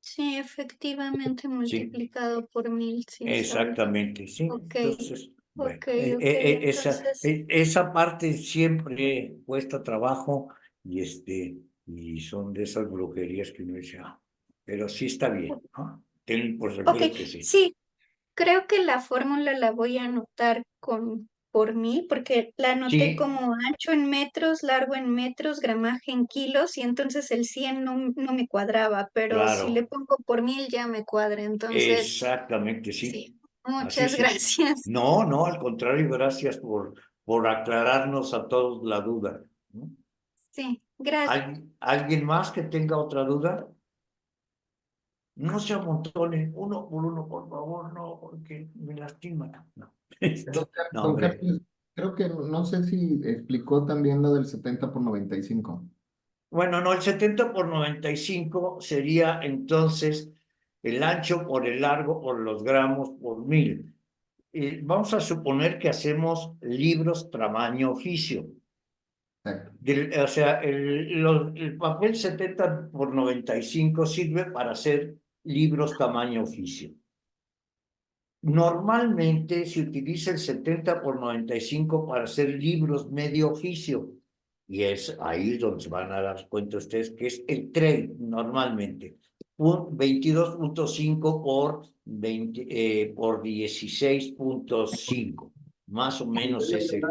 Sí, efectivamente Sí, multiplicado por 1000, sí sale. exactamente, sí. Ok, Entonces, bueno, ok, entonces, esa parte siempre cuesta trabajo y son de esas brujerías que uno dice, pero sí está bien, ¿no? Ten por ok, seguro que sí. sí, creo que la fórmula la voy a anotar por 1000, porque la anoté Sí, como ancho en metros, largo en metros, gramaje en kilos, y entonces el 100 no me cuadraba, pero si le claro, pongo por 1000 ya me cuadra, entonces, exactamente, sí. sí, Así muchas sí. gracias. No, al contrario, gracias por aclararnos a todos la duda, ¿no? Sí, gracias. ¿Alguien más que tenga otra duda? No se amontonen, uno por uno, por favor, no, porque me lastima. No, no, Don hombre. Carlos, creo que no sé si explicó también lo del 70 por 95. Bueno, no, el 70 por 95 sería entonces el ancho por el largo por los gramos por 1000. Vamos a suponer que hacemos libros tamaño oficio. Exacto. O sea, el papel 70 por 95 sirve para hacer libros tamaño oficio. Normalmente se utiliza el 70 por 95 para hacer libros medio oficio. Y es ahí donde se van a dar cuenta ustedes que es el trade normalmente. Un 22.5 por 16.5. Más o menos es el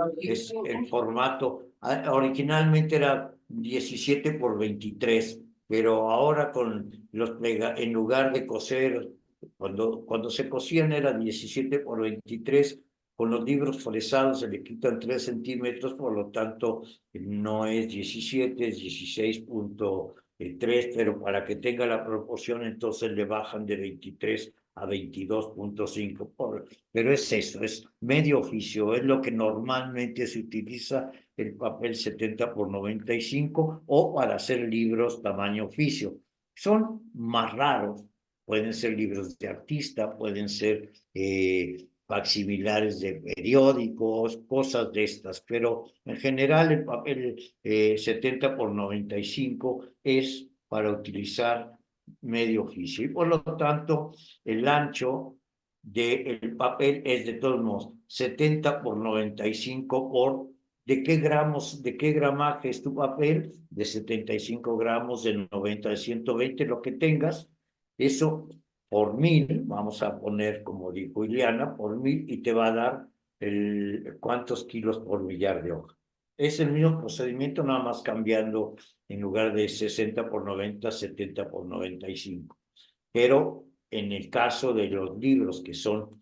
formato. Originalmente era 17 por 23, pero ahora en lugar de coser, cuando se cosían era 17 por 23, con los libros fresados se le quitan 3 centímetros, por lo tanto no es 17, es 16.3, pero para que tenga la proporción entonces le bajan de 23 a 22.5, pero es eso, es medio oficio, es lo que normalmente se utiliza el papel 70 por 95 o para hacer libros tamaño oficio. Son más raros, pueden ser libros de artista, pueden ser facsimilares de periódicos, cosas de estas, pero en general el papel 70 por 95 es para utilizar medio oficio y por lo tanto el ancho del papel es de todos modos 70 por 95 por ¿de qué gramos, de qué gramaje es tu papel? De 75 gramos, de 90, de 120, lo que tengas. Eso por 1000, vamos a poner, como dijo Ileana, por 1000 y te va a dar cuántos kilos por millar de hoja. Es el mismo procedimiento, nada más cambiando en lugar de 60 por 90, 70 por 95. Pero en el caso de los libros que son,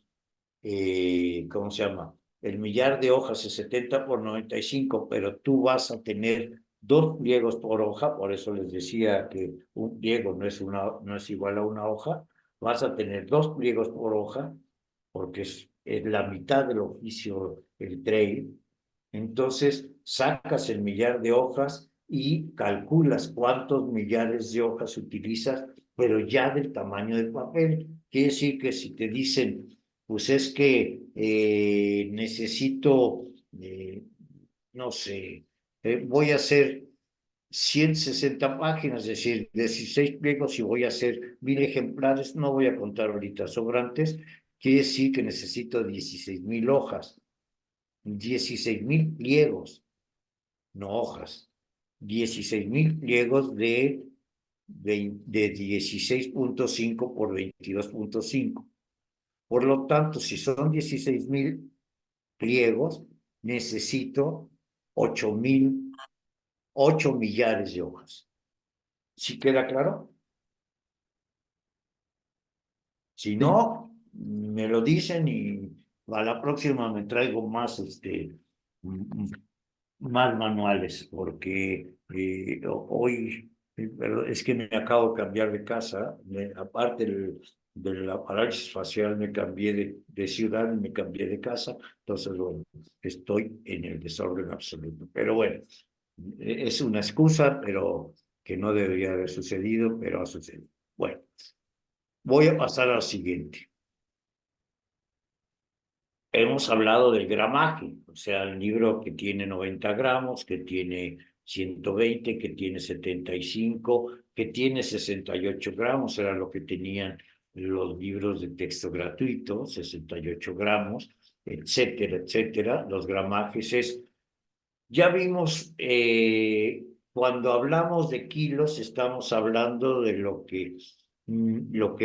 ¿cómo se llama? El millar de hojas es 70 por 95, pero tú vas a tener 2 pliegos por hoja, por eso les decía que un pliego no es igual a una hoja, vas a tener 2 pliegos por hoja, porque es la mitad del oficio el trade. Entonces sacas el millar de hojas y calculas cuántos millares de hojas utilizas, pero ya del tamaño del papel. Quiere decir que si te dicen, pues es que necesito, no sé, voy a hacer 160 páginas, es decir, 16 pliegos y voy a hacer 1000 ejemplares, no voy a contar ahorita sobrantes, quiere decir que necesito 16,000 hojas, 16,000 pliegos, no hojas, 16,000 pliegos de 16.5 por 22.5. Por lo tanto, si son 16,000 pliegos, necesito 8 millares de hojas. ¿Sí queda claro? Si no, me lo dicen y a la próxima me traigo más, más manuales, porque hoy es que me acabo de cambiar de casa, aparte de la parálisis facial me cambié de ciudad y me cambié de casa, entonces bueno, estoy en el desorden absoluto. Pero bueno, es una excusa, pero que no debería haber sucedido, pero ha sucedido. Bueno, voy a pasar al siguiente. Hemos hablado del gramaje, o sea, el libro que tiene 90 gramos, que tiene 120, que tiene 75, que tiene 68 gramos, era lo que tenían los libros de texto gratuito, 68 gramos, etcétera, etcétera. Los gramajes ya vimos, cuando hablamos de kilos, estamos hablando de lo que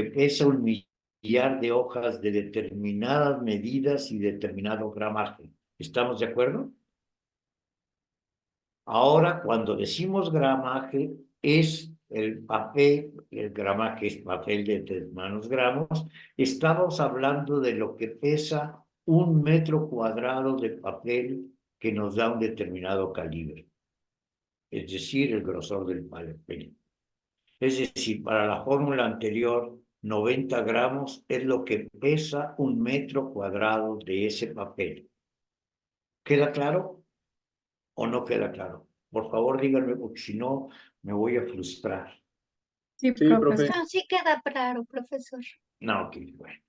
pesa un millar de hojas de determinadas medidas y determinado gramaje. ¿Estamos de acuerdo? Ahora, cuando decimos gramaje, es el gramaje es papel de determinados gramos. Estamos hablando de lo que pesa 1 metro cuadrado de papel que nos da un determinado calibre, es decir, el grosor del papel. Es decir, para la fórmula anterior, 90 gramos es lo que pesa 1 metro cuadrado de ese papel. ¿Queda claro o no queda claro? Por favor, díganme, porque si no, me voy a frustrar. Sí, Sí, profe. No, sí queda claro, profesor. No, ok, bueno.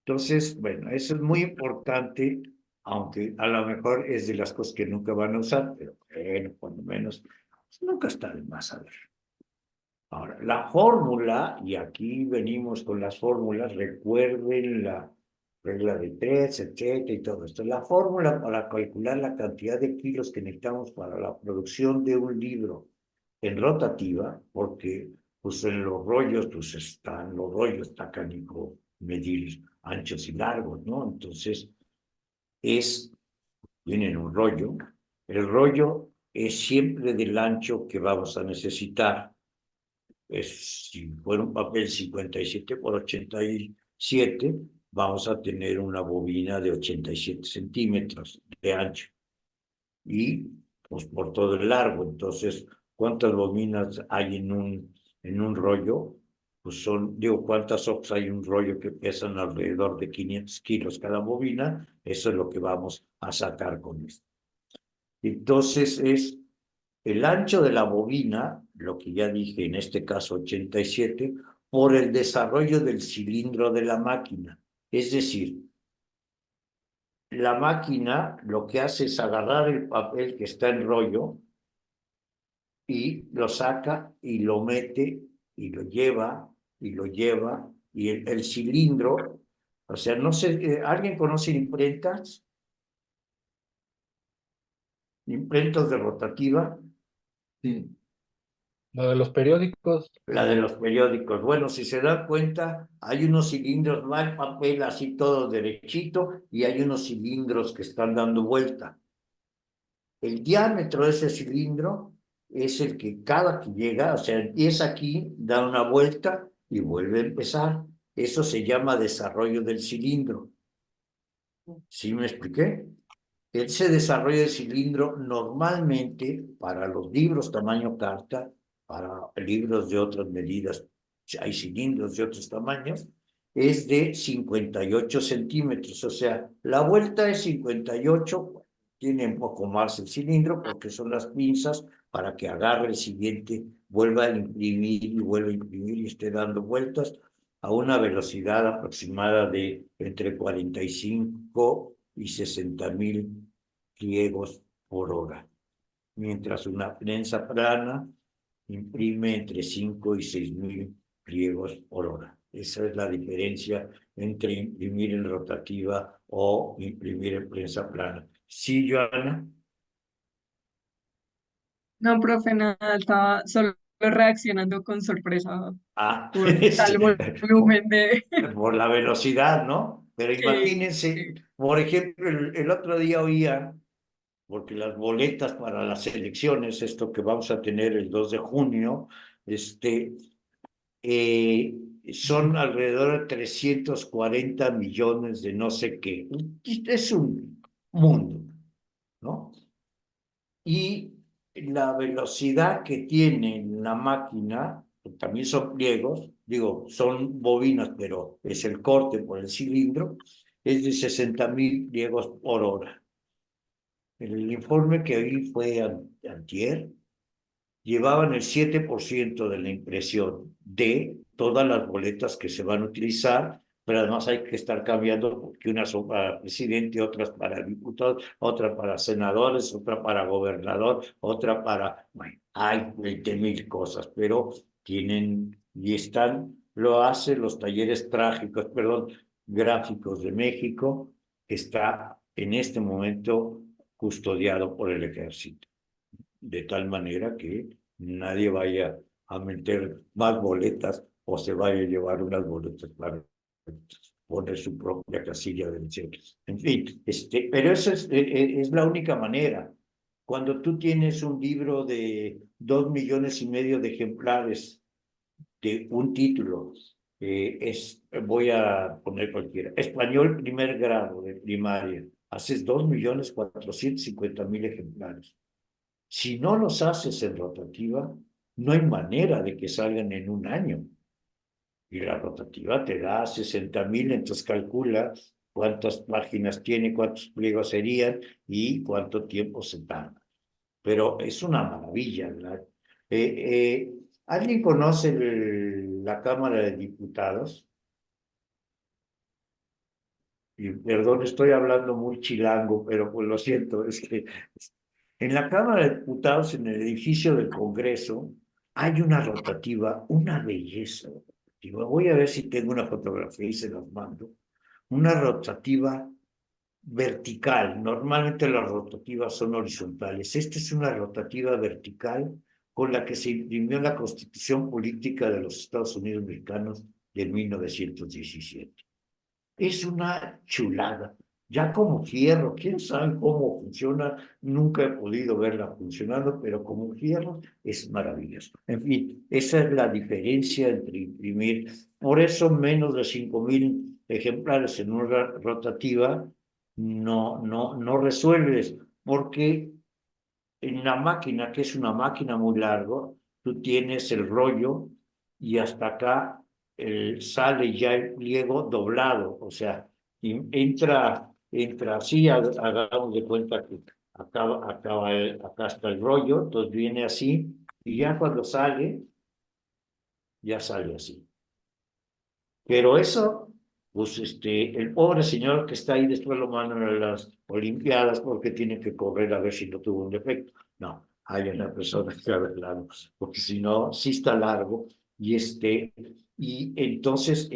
Entonces, bueno, eso es muy importante, aunque a lo mejor es de las cosas que nunca van a usar, pero bueno, por lo menos pues, nunca está de más saber. Ahora, la fórmula, y aquí venimos con las fórmulas, recuerden la regla de tres, etcétera, y todo esto. La fórmula para calcular la cantidad de kilos que necesitamos para la producción de un libro en rotativa, porque pues en los rollos, pues están los rollos, está canijo medir anchos y largos, ¿no? Entonces, tienen un rollo. El rollo es siempre del ancho que vamos a necesitar. Si fuera un papel 57 por 87, vamos a tener una bobina de 87 centímetros de ancho y pues por todo el largo. Entonces, ¿cuántas bobinas hay en un rollo? Pues digo, ¿cuántas hojas hay en un rollo que pesan alrededor de 500 kilos cada bobina? Eso es lo que vamos a sacar con esto. Entonces, es el ancho de la bobina, lo que ya dije, en este caso 87, por el desarrollo del cilindro de la máquina. Es decir, la máquina lo que hace es agarrar el papel que está en rollo y lo saca y lo mete y lo lleva y lo lleva y el cilindro, o sea, no sé, ¿alguien conoce imprentas? Imprentas de rotativa. Sí. Lo de los periódicos. La de los periódicos. Bueno, si se dan cuenta, hay unos cilindros, no hay papel así todo derechito y hay unos cilindros que están dando vuelta. El diámetro de ese cilindro es el que cada que llega, o sea, empieza aquí, da una vuelta y vuelve a empezar. Eso se llama desarrollo del cilindro. ¿Sí me expliqué? Ese desarrollo de cilindro normalmente para los libros tamaño carta, para libros de otras medidas, hay cilindros de otros tamaños, es de 58 centímetros. O sea, la vuelta es 58, tiene un poco más el cilindro porque son las pinzas para que agarre el siguiente, vuelva a imprimir y vuelva a imprimir y esté dando vueltas a una velocidad aproximada de entre 45 y 60.000 pliegos por hora, mientras una prensa plana imprime entre 5 y 6.000 pliegos por hora. Esa es la diferencia entre imprimir en rotativa o imprimir en prensa plana. ¿Sí, Joana? No, profe, nada, estaba solo reaccionando con sorpresa Ah, por tal volumen de... por la velocidad, ¿no? Pero Sí, imagínense, sí. por ejemplo, el otro día oía, porque las boletas para las elecciones, esto que vamos a tener el 2 de junio, eh, son alrededor de 340 millones de no sé qué. Es un mundo, ¿no? Y la velocidad que tiene la máquina, que también son pliegos, digo, son bobinas, pero es el corte por el cilindro, es de 60.000 pliegos por hora. El informe que vi fue antier, llevaban el 7% de la impresión de todas las boletas que se van a utilizar, pero además hay que estar cambiando porque unas son para presidente, otras para diputados, otra para senadores, otra para gobernador, otra para... Bueno, hay 20.000 cosas, pero tienen y están, lo hacen los talleres trágicos, perdón, gráficos de México, que está en este momento custodiado por el ejército, de tal manera que nadie vaya a meter más boletas o se vaya a llevar unas boletas para poner su propia casilla de elecciones. En fin, pero eso es la única manera. Cuando tú tienes un libro de 2,5 millones de ejemplares de un título, voy a poner cualquiera, español primer grado de primaria, haces 2.450.000 ejemplares. Si no los haces en rotativa, no hay manera de que salgan en un año. Y la rotativa te da 60.000, entonces calcula cuántas páginas tiene, cuántos pliegos serían y cuánto tiempo se tarda. Pero es una maravilla, ¿verdad? ¿Alguien conoce la Cámara de Diputados? Y perdón, estoy hablando muy chilango, pero pues lo siento, es que en la Cámara de Diputados, en el edificio del Congreso, hay una rotativa, una belleza. Voy a ver si tengo una fotografía y se las mando. Una rotativa vertical. Normalmente las rotativas son horizontales. Esta es una rotativa vertical con la que se imprimió la Constitución Política de los Estados Unidos Mexicanos de 1917. Es una chulada. Ya como fierro, quién sabe cómo funciona, nunca he podido verla funcionando, pero como fierro es maravilloso. En fin, esa es la diferencia entre imprimir. Por eso menos de 5.000 ejemplares en una rotativa no resuelves, porque en la máquina, que es una máquina muy larga, tú tienes el rollo y hasta acá sale ya el pliego doblado, o sea, entra así, hagamos de cuenta que acá está el rollo, entonces viene así, y ya cuando sale, ya sale así. Pero eso, pues el pobre señor que está ahí después lo mandan a las Olimpiadas porque tiene que correr a ver si no tuvo un defecto. No, hay una persona que arreglarlo, porque si no, sí está largo y entonces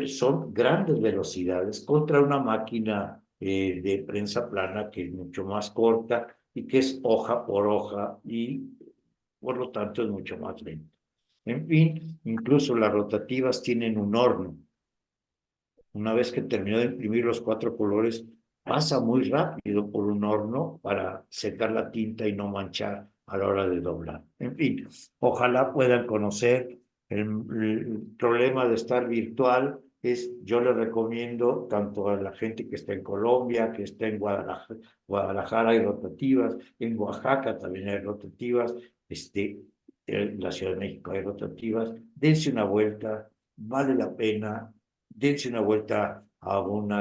son grandes velocidades contra una máquina de prensa plana que es mucho más corta y que es hoja por hoja y por lo tanto es mucho más lento. En fin, incluso las rotativas tienen un horno. Una vez que terminó de imprimir los 4 colores, pasa muy rápido por un horno para secar la tinta y no manchar a la hora de doblar. En fin, ojalá puedan conocer el problema de estar virtual. Yo le recomiendo tanto a la gente que está en Colombia, que está en Guadalajara hay rotativas, en Oaxaca también hay rotativas, en la Ciudad de México hay rotativas, dense una vuelta, vale la pena, dense una vuelta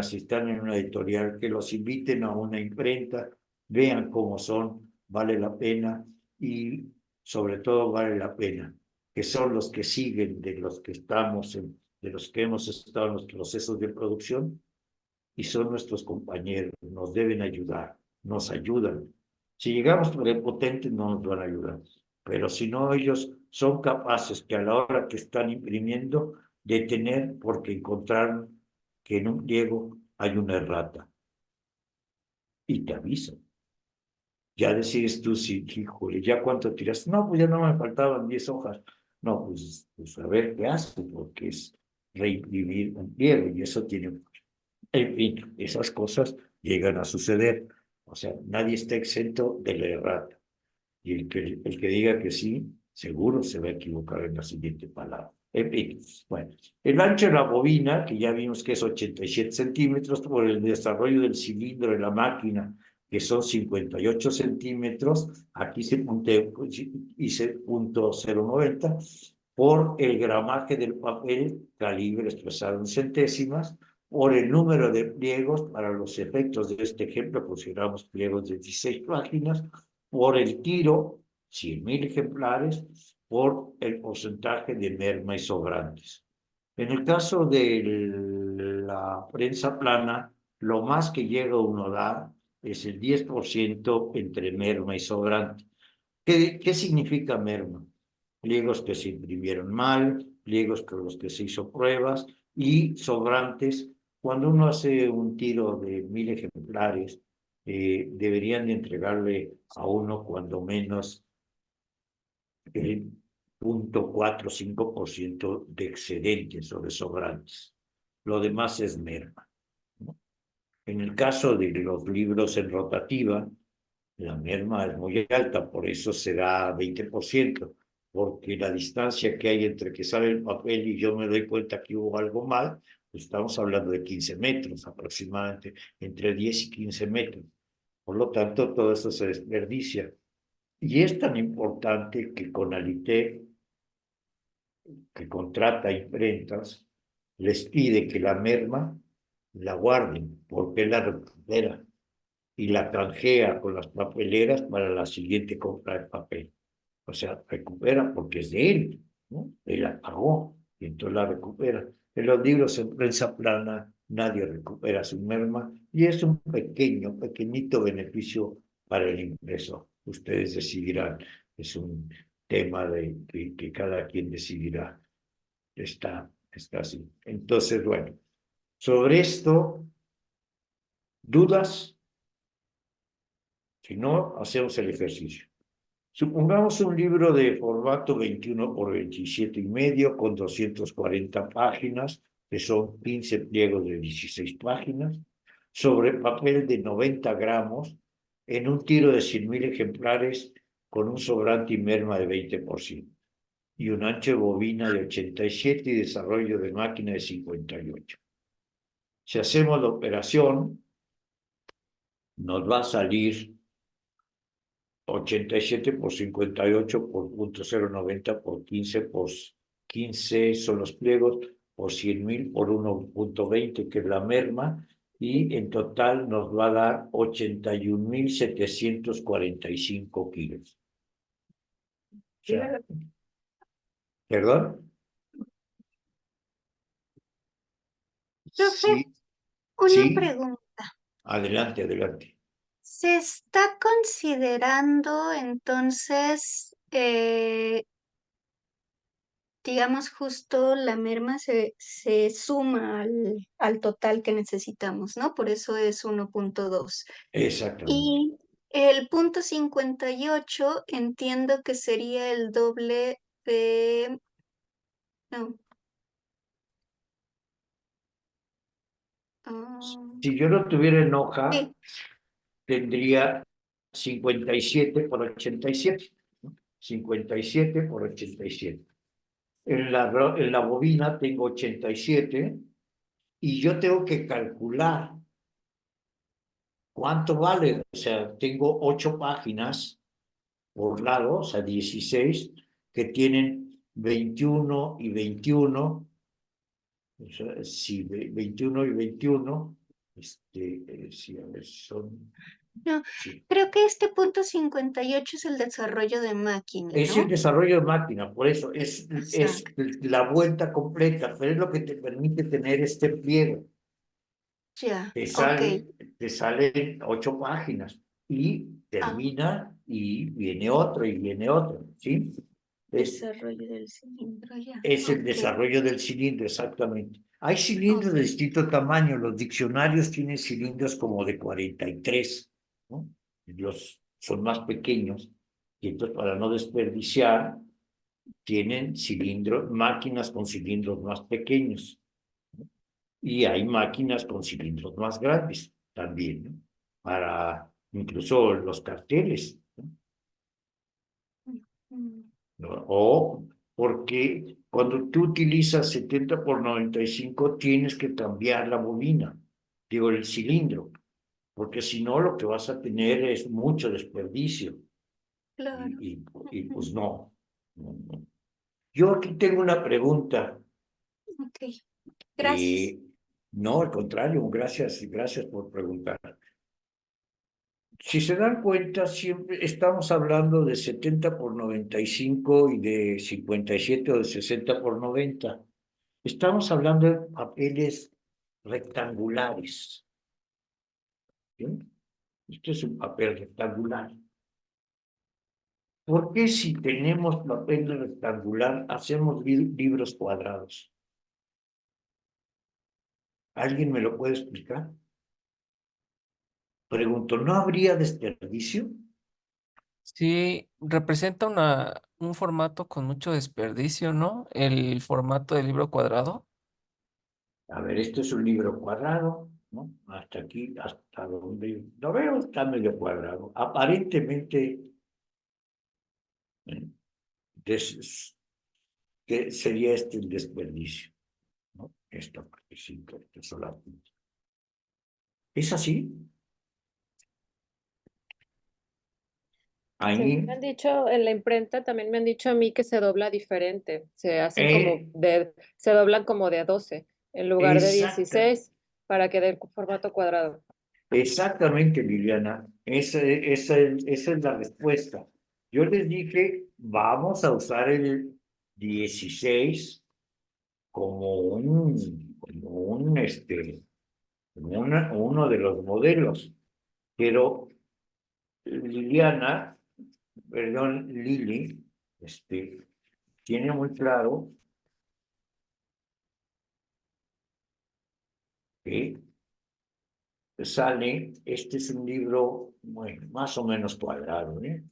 si están en una editorial, que los inviten a una imprenta, vean cómo son, vale la pena y sobre todo vale la pena, que son los que siguen de los que de los que hemos estado en los procesos de producción y son nuestros compañeros, nos deben ayudar, nos ayudan. Si llegamos prepotentes no nos van a ayudar, pero si no ellos son capaces que a la hora que están imprimiendo detener porque encontraron que en un pliego hay una errata y te avisan. Ya decides tú si, híjole, ¿ya cuánto tiras? No, pues ya no me faltaban 10 hojas. No, pues a ver qué haces, porque es reimprimir un pliego y eso tiene. En fin, esas cosas llegan a suceder. O sea, nadie está exento de la errata. Y el que diga que sí, seguro se va a equivocar en la siguiente palabra. En fin, bueno, el ancho de la bobina, que ya vimos que es 87 centímetros, por el desarrollo del cilindro de la máquina, que son 58 centímetros, aquí hice .090, por el gramaje del papel, calibre expresado en centésimas, por el número de pliegos, para los efectos de este ejemplo, consideramos pliegos de 16 páginas, por el tiro, 100.000 ejemplares, por el porcentaje de merma y sobrantes. En el caso de la prensa plana, lo más que llega uno a dar es el 10% entre merma y sobrante. ¿Qué significa merma? Pliegos que se imprimieron mal, pliegos con los que se hizo pruebas y sobrantes. Cuando uno hace un tiro de 1.000 ejemplares, deberían de entregarle a uno cuando menos el 0.45% de excedentes o de sobrantes. Lo demás es merma, ¿no? En el caso de los libros en rotativa, la merma es muy alta, por eso se da 20%, porque la distancia que hay entre que sale el papel y yo me doy cuenta que hubo algo mal, Estamos hablando de 15 metros aproximadamente, entre 10 y 15 metros. Por lo tanto, todo eso se desperdicia. Y es tan importante que Conalitec, que contrata imprentas, les pide que la merma la guarden, porque él la recupera y la canjea con las papeleras para la siguiente compra de papel. O sea, recupera porque es de él, ¿no? Él la pagó y entonces la recupera. En los libros en prensa plana nadie recupera su merma y es un pequeñito beneficio para el impresor. Ustedes decidirán, es un tema de que cada quien decidirá. Está así. Entonces, bueno, sobre esto, ¿dudas? Si no, hacemos el ejercicio. Supongamos un libro de formato 21 por 27,5 con 240 páginas, que son 15 pliegos de 16 páginas, sobre papel de 90 gramos, en un tiro de 100,000 ejemplares con un sobrante y merma de 20%, y un ancho de bobina de 87 y desarrollo de máquina de 58. Si hacemos la operación, nos va a salir 87 por 58 por .090 por 15 son los pliegos, por 100,000 por 1,20, que es la merma, y en total nos va a dar 81,745 kilos. O sea, ¿perdón? Profe, Sí, una sí, pregunta. adelante. ¿Se está considerando entonces, digamos, justo la merma se suma al total que necesitamos, ¿no? Por eso es 1.2. Exactamente. Y el punto 58 entiendo que sería el doble de... No. Si yo no tuviera en hoja, Sí, tendría 57 por 87. 57 por 87. En la bobina tengo 87 y yo tengo que calcular cuánto vale. O sea, tengo 8 páginas por lado, o sea, 16, que tienen 21 y 21. O sea, si 21 y 21, sí, a ver, son... no. Sí. Creo que este punto 58 es el desarrollo de máquina, Es el ¿no? desarrollo de máquina, por eso es Exacto. la vuelta completa, pero es lo que te permite tener este pliego. Ya, Te ok. salen 8 páginas y Ah, termina y viene otro y viene otro, ¿sí? desarrollo del cilindro, ya. Es el Ok. desarrollo del cilindro, exactamente. Hay cilindros de Ok. distinto tamaño, los diccionarios tienen cilindros como de 43, ¿no? Son más pequeños, y entonces para no desperdiciar, tienen máquinas con cilindros más pequeños, ¿no? Y hay máquinas con cilindros más grandes también, ¿no? Para incluso los carteles, Mm, ¿no? O porque cuando tú utilizas 70 por 95 tienes que cambiar la bobina, digo, el cilindro, porque si no lo que vas a tener es mucho desperdicio. claro. Y pues Ujú. no. Yo aquí tengo una pregunta. Ok. Gracias. No, al contrario, gracias por preguntar. Si se dan cuenta, siempre estamos hablando de 70 por 95 y de 57 o de 60 por 90. Estamos hablando de papeles rectangulares. ¿Sí? Este es un papel rectangular. ¿Por qué si tenemos papel rectangular hacemos libros cuadrados? ¿Alguien me lo puede explicar? Pregunto, ¿no habría desperdicio? Sí, representa un formato con mucho desperdicio, ¿no? El formato del libro cuadrado. A ver, esto es un libro cuadrado, ¿no? Hasta aquí, hasta donde lo veo, está medio cuadrado. Aparentemente, eh, que sería este el desperdicio, ¿no? esta partecita, este solamente. ¿Es así? Sí, Ahí, me han dicho en la imprenta, también me han dicho a mí que se dobla diferente. Se hacen eh, se doblan como de a 12 en lugar de exacta, 16 para que dé el formato cuadrado. exactamente, Liliana. Esa es la respuesta. Yo les dije, vamos a usar el 16 como uno de los modelos. Pero Liliana, perdón, Lili, tiene muy claro que este es un libro, bueno, más o menos cuadrado, ¿eh?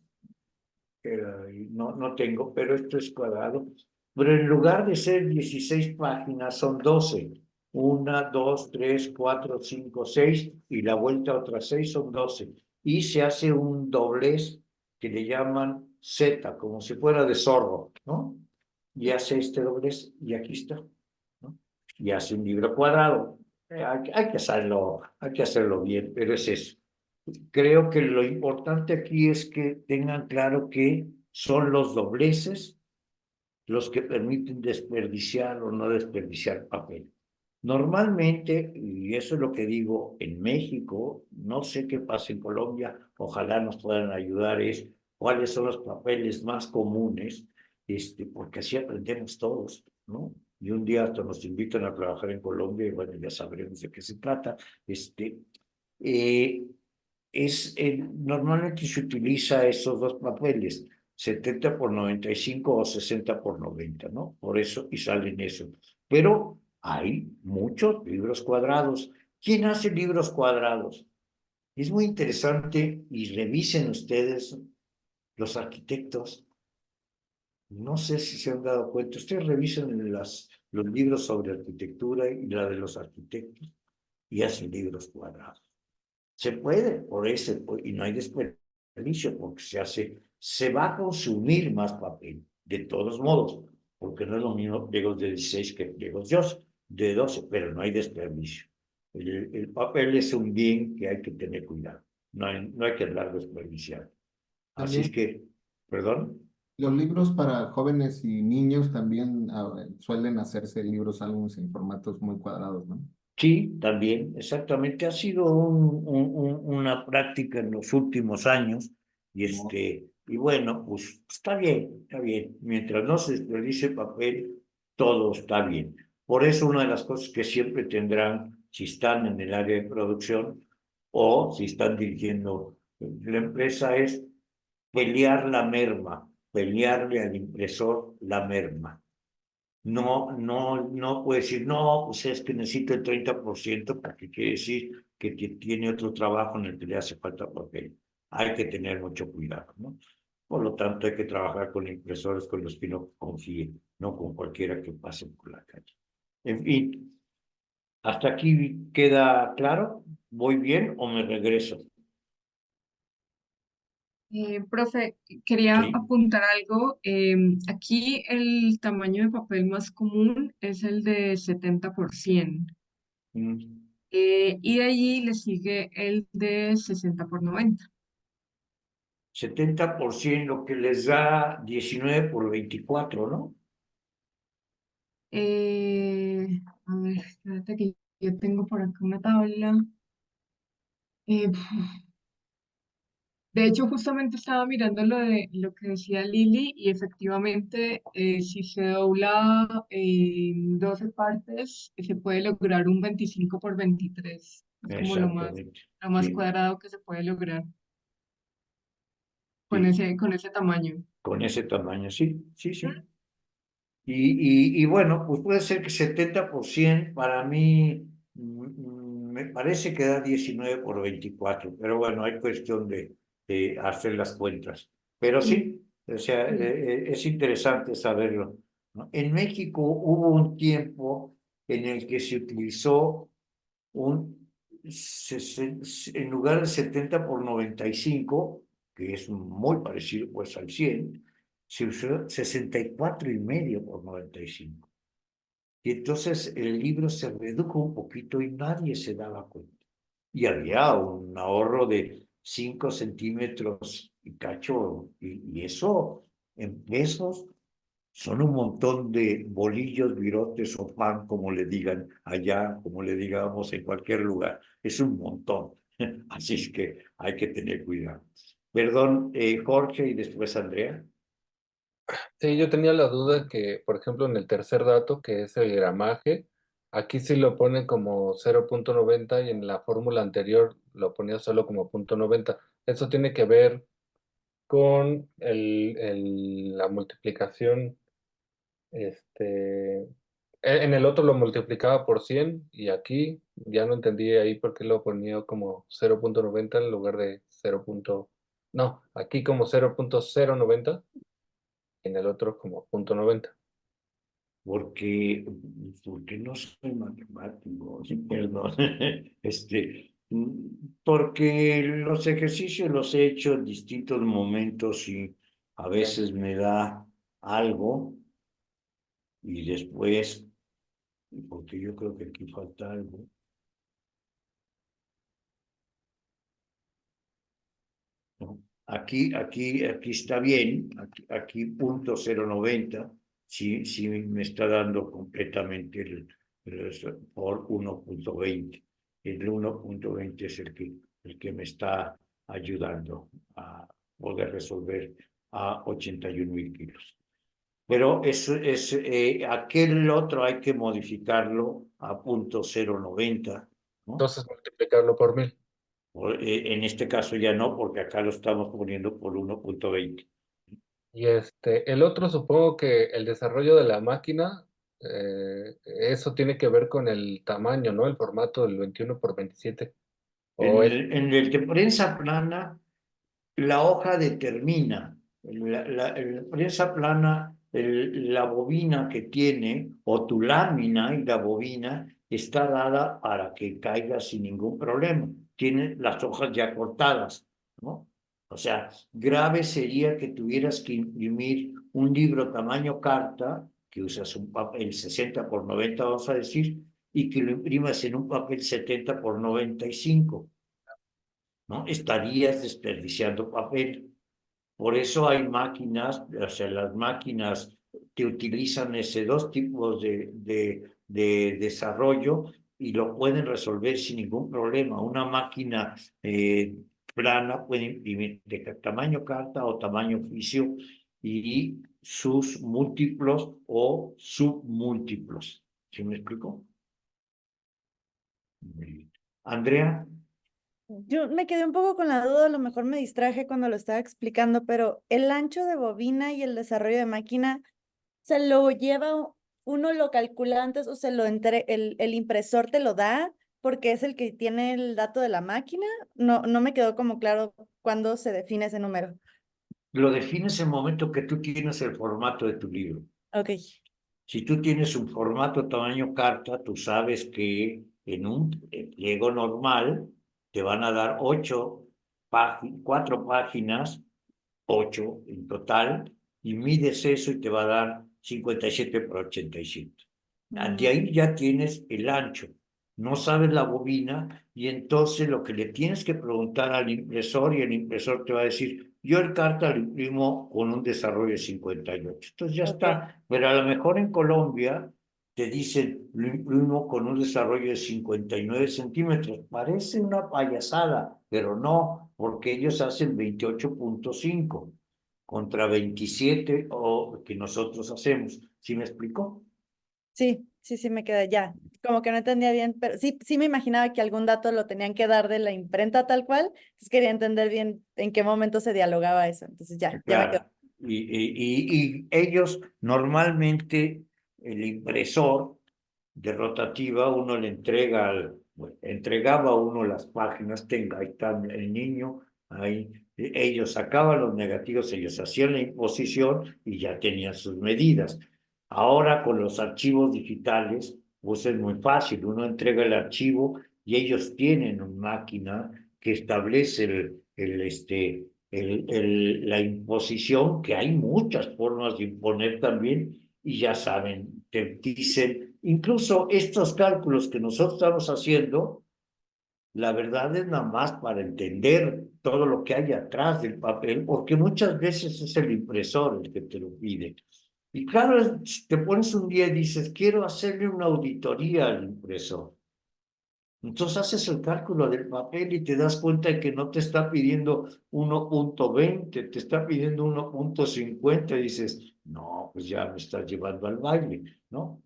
No tengo, pero esto es cuadrado. Pero en lugar de ser 16 páginas, son 12. 1, 2, 3, 4, 5, 6 y la vuelta a otras 6 son 12. Y se hace un doblez que le llaman Z, como si fuera de zorro, ¿no? Y hace este doblez y aquí está, ¿no? Y hace un libro cuadrado. Hay que hacerlo bien, pero es eso. Creo que lo importante aquí es que tengan claro que son los dobleces los que permiten desperdiciar o no desperdiciar papel. Normalmente, y eso es lo que digo, en México, no sé qué pasa en Colombia, ojalá nos puedan ayudar, es cuáles son los papeles más comunes, porque así aprendemos todos, ¿no? Y un día hasta nos invitan a trabajar en Colombia y bueno, ya sabremos de qué se trata. Eh, Normalmente se utiliza esos dos papeles, 70 por 95 o 60 por 90, ¿no? Por eso, y salen eso. Pero hay muchos libros cuadrados. ¿Quién hace libros cuadrados? Es muy interesante y revisen ustedes los arquitectos. No sé si se han dado cuenta. Ustedes revisen los libros sobre arquitectura y la de los arquitectos y hacen libros cuadrados. Se puede, y no hay desperdicio, porque se va a consumir más papel, de todos modos, porque no es lo mismo pliegos de 16 que pliegos de 12, pero no hay desperdicio. El papel es un bien que hay que tener cuidado, no hay que andar desperdiciando. Así es También que, perdón. los libros para jóvenes y niños también suelen hacerse libros, álbumes en formatos muy cuadrados, ¿no? Sí, también, exactamente. Ha sido una práctica en los últimos años y bueno, pues está bien, está bien. Mientras no se desperdicie papel, todo está bien. Por eso una de las cosas que siempre tendrán, si están en el área de producción o si están dirigiendo la empresa, es pelear la merma, pelearle al impresor la merma. No puede decir, no, pues es que necesito el 30% porque quiere decir que tiene otro trabajo en el que le hace falta papel. Hay que tener mucho cuidado, ¿no? Por lo tanto, hay que trabajar con impresores con los que no confíen, no con cualquiera que pase por la calle. En fin, ¿hasta aquí queda claro? ¿Voy bien o me regreso? Profe, quería Sí. apuntar algo. Aquí el tamaño de papel más común es el de 70%. Mm. Y de allí le sigue el de 60 por 90. 70%, lo que les da 19 por 24, ¿no? A ver, espérate que yo tengo por acá una tabla. Eh, de hecho, justamente estaba mirando lo de lo que decía Lili y efectivamente, si se dobla en 12 partes, se puede lograr un 25 por 23. Es como Exactamente. lo más Sí, cuadrado que se puede lograr sí. con ese tamaño. Con ese tamaño, sí, sí, sí. Y bueno, pues puede ser que 70% para mí me parece que da 19 por 24, pero bueno, hay cuestión de hacer las cuentas. Pero Y, sí, o sea, y- es interesante saberlo, ¿no? En México hubo un tiempo en el que se utilizó un, en lugar de 70 por 95, que es muy parecido pues al 100, se usó 64,5 por 95. Y entonces el libro se redujo un poquito y nadie se daba cuenta. Y había un ahorro de 5 centímetros y cacho, y eso en pesos son un montón de bolillos, virotes o pan, como le digan allá, como le digamos en cualquier lugar. Es un montón. Así es que hay que tener cuidado. Perdón, Jorge y después Andrea. Sí, yo tenía la duda que, por ejemplo, en el tercer dato, que es el gramaje, aquí sí lo pone como 0.90 y en la fórmula anterior lo ponía solo como 0.90. Eso tiene que ver con la multiplicación, en el otro lo multiplicaba por 100 y aquí ya no entendí ahí por qué lo ponía como 0.90 en lugar de 0. No, aquí como 0.090 y en el otro como 0.90. Porque no soy matemático, sí, perdón. Porque los ejercicios los he hecho en distintos momentos y a veces me da algo y después, porque yo creo que aquí falta algo. ¿No? Aquí está bien, aquí 0.090, sí me está dando completamente por 1.20. El 1.20 es el que me está ayudando a poder resolver a 81,000 kilos. Pero aquel otro hay que modificarlo a 0.090, ¿no? Entonces multiplicarlo por 1000. En este caso ya no, porque acá lo estamos poniendo por 1.20. Y el otro supongo que el desarrollo de la máquina, eso tiene que ver con el tamaño, ¿no? El formato del 21 por 27. O es, En el de prensa plana, la hoja determina, la prensa plana, la bobina que tiene, o tu lámina y la bobina, está dada para que caiga sin ningún problema. Tiene las hojas ya cortadas, ¿no? O sea, grave sería que tuvieras que imprimir un libro tamaño carta, que usas un papel 60 por 90, vamos a decir, y que lo imprimas en un papel 70 por 95. ¿No? Estarías desperdiciando papel. Por eso hay máquinas, o sea, las máquinas que utilizan ese dos tipos de desarrollo y lo pueden resolver sin ningún problema. Una máquina plana puede imprimir de tamaño carta o tamaño oficio y sus múltiplos o submúltiplos. ¿Sí me explico? Andrea. Yo me quedé un poco con la duda, a lo mejor me distraje cuando lo estaba explicando, pero el ancho de bobina y el desarrollo de máquina, ¿se lo lleva uno, lo calcula antes o el impresor te lo da porque es el que tiene el dato de la máquina? No me quedó como claro cuándo se define ese número. Lo defines en el momento que tú tienes el formato de tu libro. Ok. Si tú tienes un formato tamaño carta, tú sabes que en un pliego normal te van a dar 4 páginas, 8 en total, y mides eso y te va a dar 57 por 87. De ahí ya tienes el ancho. No sabes la bobina y entonces lo que le tienes que preguntar al impresor y el impresor te va a decir, yo el carta lo imprimo con un desarrollo de 58. Entonces ya está, pero a lo mejor en Colombia te dicen, lo imprimo con un desarrollo de 59 centímetros. Parece una payasada, pero no, porque ellos hacen 28.5 contra 27 o que nosotros hacemos. ¿Sí me explicó? Sí, me quedé ya. Como que no entendía bien, pero sí me imaginaba que algún dato lo tenían que dar de la imprenta tal cual. Entonces quería entender bien en qué momento se dialogaba eso. Entonces ya me quedó. Claro. Y ellos normalmente, el impresor de rotativa, uno le entrega, entregaba a uno las páginas, ahí está el niño, ahí, ellos sacaban los negativos, ellos hacían la imposición y ya tenían sus medidas. Ahora con los archivos digitales, pues es muy fácil, uno entrega el archivo y ellos tienen una máquina que establece la imposición, que hay muchas formas de imponer también, y ya saben, te dicen, incluso estos cálculos que nosotros estamos haciendo, la verdad es nada más para entender todo lo que hay atrás del papel, porque muchas veces es el impresor el que te lo pide. Y claro, te pones un día y dices, quiero hacerle una auditoría al impresor. Entonces haces el cálculo del papel y te das cuenta de que no te está pidiendo 1.20, te está pidiendo 1.50 y dices, no, pues ya me estás llevando al baile, ¿no?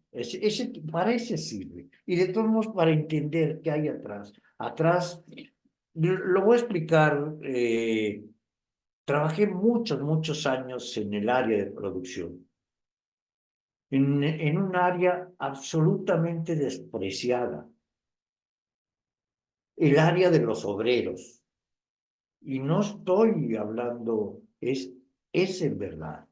Para ese sirve. Y de todos modos, para entender qué hay atrás. Atrás, lo voy a explicar, trabajé muchos años en el área de producción, en un área absolutamente despreciada, el área de los obreros. Y no estoy hablando, es en verdad,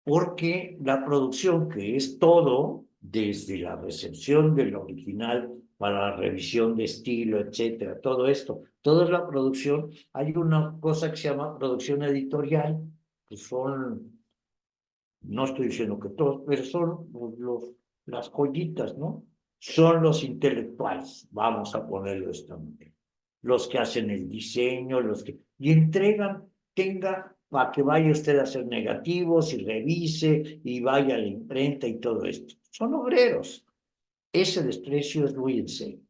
porque la producción, que es todo, desde la recepción del original para la revisión de estilo, etcétera, todo esto, toda es la producción. Hay una cosa que se llama producción editorial, que son, no estoy diciendo que todos, pero son las joyitas, ¿no? Son los intelectuales, vamos a ponerlo de esta manera. Los que hacen el diseño, y entregan, tenga, para que vaya usted a hacer negativos y revise y vaya a la imprenta y todo esto. Son obreros. Ese desprecio es muy en serio.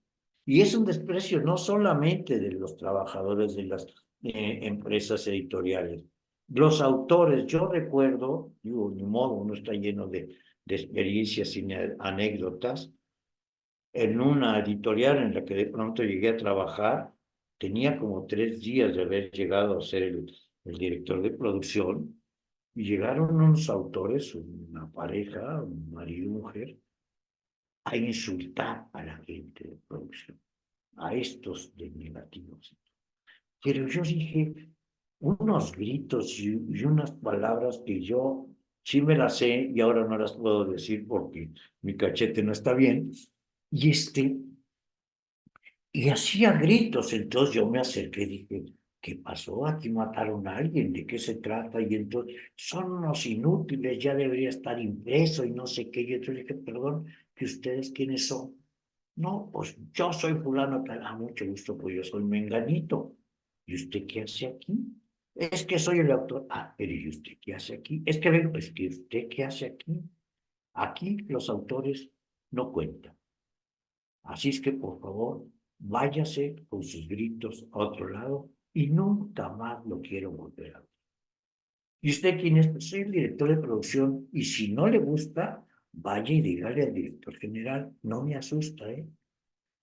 Y es un desprecio no solamente de los trabajadores de las empresas editoriales. Los autores, yo recuerdo, digo, ni modo, uno está lleno de experiencias y anécdotas. En una editorial en la que de pronto llegué a trabajar, tenía como 3 días de haber llegado a ser el director de producción, y llegaron unos autores, una pareja, un marido y mujer, a insultar a la gente de producción, a estos de negativos. Pero yo dije unos gritos y unas palabras que yo sí me las sé y ahora no las puedo decir porque mi cachete no está bien. Y hacía gritos. Entonces yo me acerqué y dije, ¿qué pasó? Aquí mataron a alguien, ¿de qué se trata? Y entonces, son unos inútiles, ya debería estar impreso y no sé qué. Y entonces dije, perdón, ¿que ustedes quiénes son? No, pues yo soy fulano, mucho gusto, pues yo soy menganito. ¿Y usted qué hace aquí? Es que soy el autor. Pero ¿y usted qué hace aquí? Es que usted qué hace aquí. Aquí los autores no cuentan. Así es que, por favor, váyase con sus gritos a otro lado y nunca más lo quiero volver a ver. ¿Y usted quién es? Pues soy el director de producción, y si no le gusta, vaya y dígale al director general, no me asusta, ¿eh?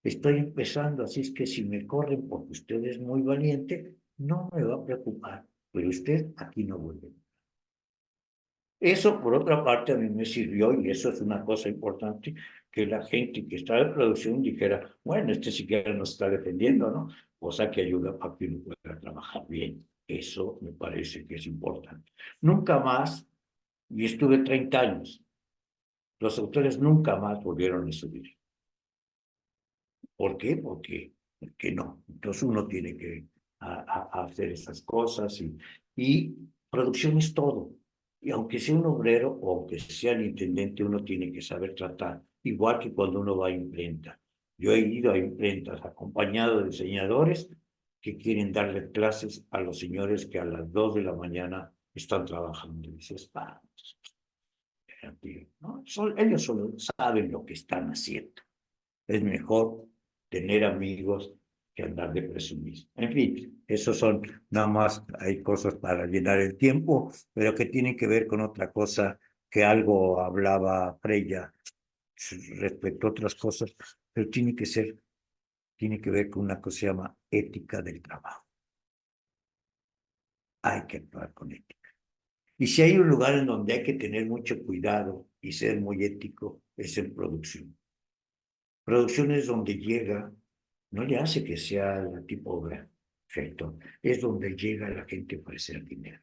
Estoy empezando, así es que si me corren porque usted es muy valiente, no me va a preocupar, pero usted aquí no vuelve. Eso, por otra parte, a mí me sirvió, y eso es una cosa importante, que la gente que está de producción dijera, bueno, este siquiera nos está defendiendo, ¿no? Cosa que ayuda a que uno pueda trabajar bien. Eso me parece que es importante. Nunca más, y estuve 30 años, los autores nunca más volvieron a subir. ¿Por qué? Porque no. Entonces uno tiene que hacer esas cosas, y producción es todo. Y aunque sea un obrero o aunque sea el intendente, uno tiene que saber tratar, igual que cuando uno va a imprenta. Yo he ido a imprentas acompañado de diseñadores que quieren darle clases a los señores que a las 2 de la mañana están trabajando. Y dices, ¿no? Ellos solo saben lo que están haciendo. Es mejor tener amigos que andar de presumir. En fin, esos son nada más, hay cosas para llenar el tiempo, pero que tienen que ver con otra cosa, que algo hablaba Freya respecto a otras cosas, pero tiene que ver con una cosa que se llama ética del trabajo. Hay que actuar con ética. Y si hay un lugar en donde hay que tener mucho cuidado y ser muy ético, es en producción. Producción es donde llega, no le hace que sea la tipo obra, perfecto, es donde llega la gente a ofrecer dinero.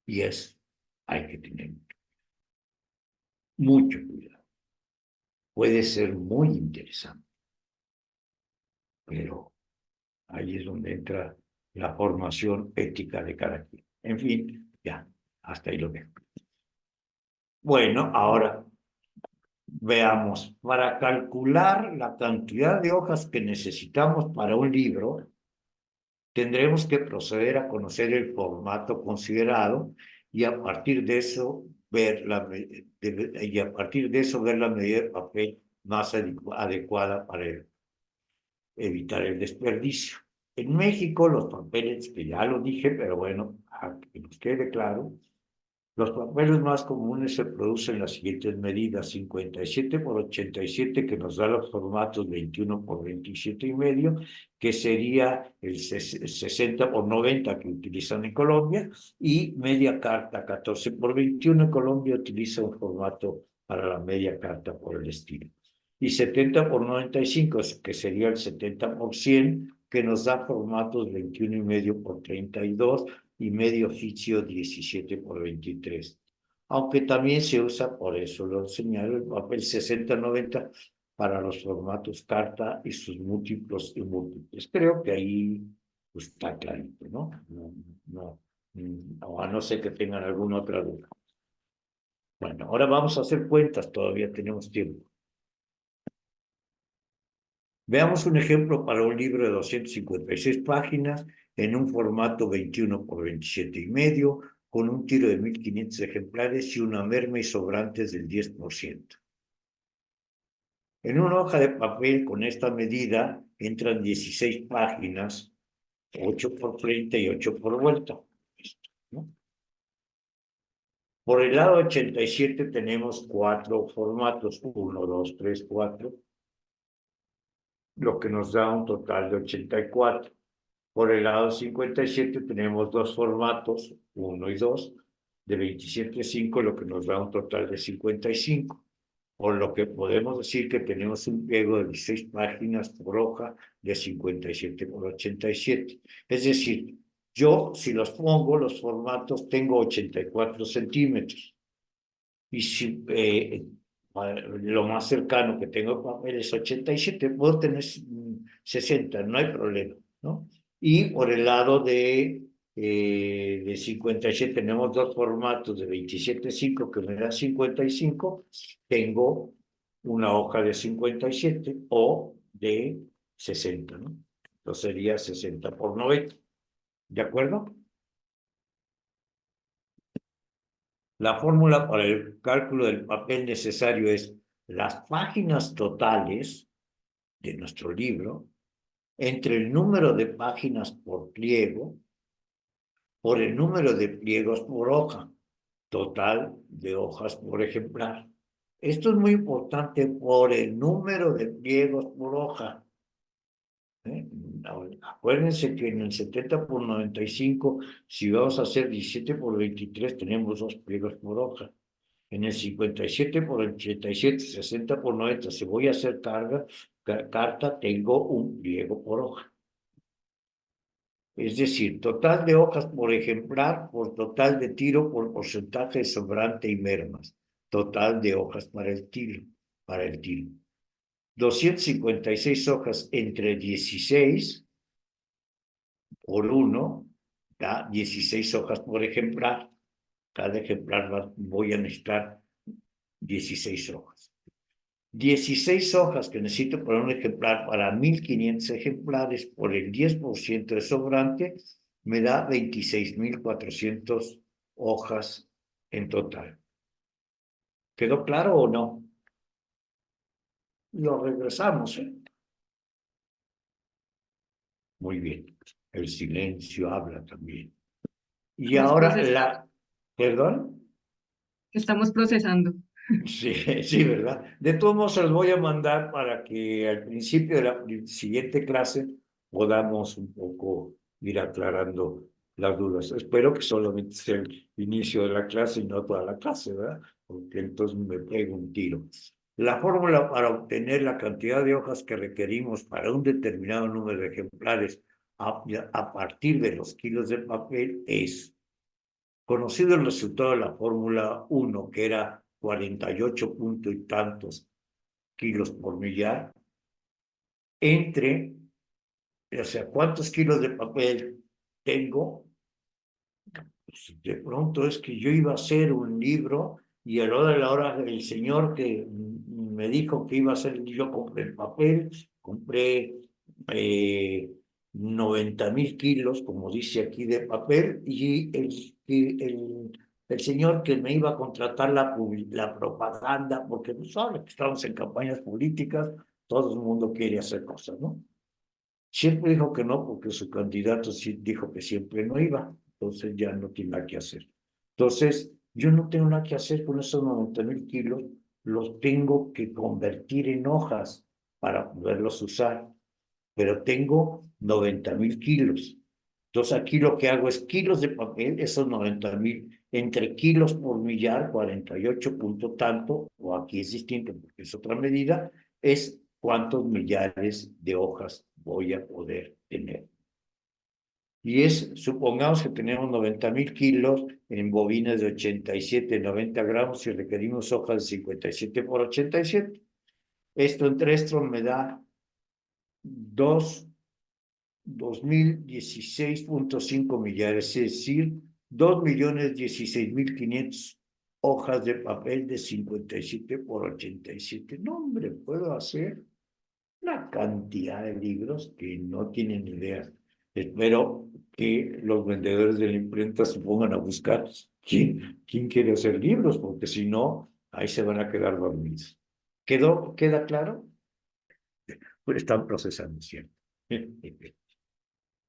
Y hay que tener mucho cuidado. Puede ser muy interesante, pero ahí es donde entra la formación ética de cada quien. En fin, ya, hasta ahí lo dejo. Bueno, ahora veamos, para calcular la cantidad de hojas que necesitamos para un libro, tendremos que proceder a conocer el formato considerado y a partir de eso ver la medida de papel más adecuada para evitar el desperdicio. En México, los papeles, que ya lo dije, pero bueno, a que nos quede claro, los papeles más comunes se producen en las siguientes medidas: 57 por 87, que nos da los formatos 21 por 27 y medio, que sería el 60 por 90 que utilizan en Colombia, y media carta 14 por 21. En Colombia utiliza un formato para la media carta por el estilo. Y 70 por 95, que sería el 70 por 100, que nos da formatos 21 y medio por 32 y medio oficio 17 por 23. Aunque también se usa, por eso lo señalo, el papel 60-90 para los formatos carta y sus múltiplos y múltiples. Creo que ahí pues, está clarito, ¿no? A no ser que tengan alguna otra duda. Bueno, ahora vamos a hacer cuentas, todavía tenemos tiempo. Veamos un ejemplo para un libro de 256 páginas en un formato 21 por 27 y medio, con un tiro de 1500 ejemplares y una merma y sobrantes del 10%. En una hoja de papel con esta medida entran 16 páginas, 8 por frente y 8 por vuelta. ¿No? Por el lado 87 tenemos 4 formatos, 1, 2, 3, 4, lo que nos da un total de 84. Por el lado 57 tenemos 2 formatos, 1 y 2, de 27,5, lo que nos da un total de 55. Por lo que podemos decir que tenemos un pliego de 16 páginas por hoja de 57 por 87. Es decir, yo, si los pongo, los formatos, tengo 84 centímetros. Y si lo más cercano que tengo papel es 87, puedo tener 60, no hay problema, ¿no? Y por el lado de 57 tenemos 2 formatos de 27,5 que me da 55. Tengo una hoja de 57 o de 60, ¿no? Entonces sería 60 por 90. ¿De acuerdo? La fórmula para el cálculo del papel necesario es las páginas totales de nuestro libro entre el número de páginas por pliego por el número de pliegos por hoja, total de hojas por ejemplar. Esto es muy importante, por el número de pliegos por hoja. Acuérdense que en el 70 por 95, si vamos a hacer 17 por 23, tenemos 2 pliegos por hoja. En el 57 por 87, 60 por 90, si voy a hacer carta, tengo un pliego por hoja. Es decir, total de hojas por ejemplar, por total de tiro, por porcentaje de sobrante y mermas. Total de hojas para el tiro. 256 hojas entre 16 por 1 da 16 hojas por ejemplar. Cada ejemplar voy a necesitar 16 hojas. 16 hojas que necesito para un ejemplar, para 1500 ejemplares, por el 10% de sobrante, me da 26,400 hojas en total. ¿Quedó claro o no? Lo regresamos, ¿eh? Muy bien. El silencio habla también. Y Estamos ahora procesando. ¿Perdón? Estamos procesando. Sí, ¿verdad? De todos modos, se los voy a mandar para que al principio de la siguiente clase podamos un poco ir aclarando las dudas. Espero que solamente sea el inicio de la clase y no toda la clase, ¿verdad? Porque entonces me pego un tiro. La fórmula para obtener la cantidad de hojas que requerimos para un determinado número de ejemplares a partir de los kilos de papel es, conocido el resultado de la fórmula 1, que era 48 punto y tantos kilos por millar, o sea, ¿cuántos kilos de papel tengo? Pues de pronto es que yo iba a hacer un libro y a la hora de la hora el señor que me dijo que iba a hacer, yo compré el papel, compré 90,000 kilos, como dice aquí, de papel, y el señor que me iba a contratar la propaganda, porque no sabe que estamos en campañas políticas, todo el mundo quiere hacer cosas, ¿no? Siempre dijo que no, porque su candidato sí dijo que siempre no iba, entonces ya no tiene nada que hacer. Entonces, yo no tengo nada que hacer con esos 90,000 kilos, los tengo que convertir en hojas para poderlos usar, pero tengo 90,000 kilos. Entonces, aquí lo que hago es kilos de papel, esos 90,000, entre kilos por millar, 48 punto tanto, o aquí es distinto porque es otra medida, es cuántos millares de hojas voy a poder tener. Y es, supongamos que tenemos 90,000 kilos en bobinas de 87, 90 gramos y requerimos hojas de 57 por 87. Esto entre esto me da 2,016,5 millares, es decir, 2,016,500 hojas de papel de 57 por 87. No, hombre, puedo hacer una cantidad de libros que no tienen idea. Espero que los vendedores de la imprenta se pongan a buscar quién quiere hacer libros, porque si no, ahí se van a quedar dormidos. ¿Queda claro? Pues están procesando, ¿cierto?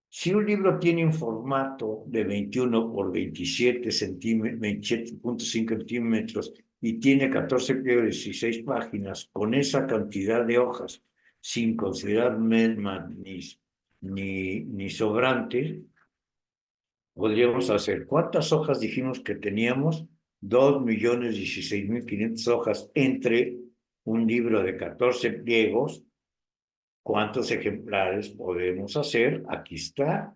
Si un libro tiene un formato de 21 por 27 centímetros, 27.5 centímetros y tiene 14 pliegos, 16 páginas, con esa cantidad de hojas, sin considerar merma ni sobrante, podríamos hacer, ¿cuántas hojas dijimos que teníamos? 2,016,500 hojas entre un libro de 14 pliegos. ¿Cuántos ejemplares podemos hacer? Aquí está,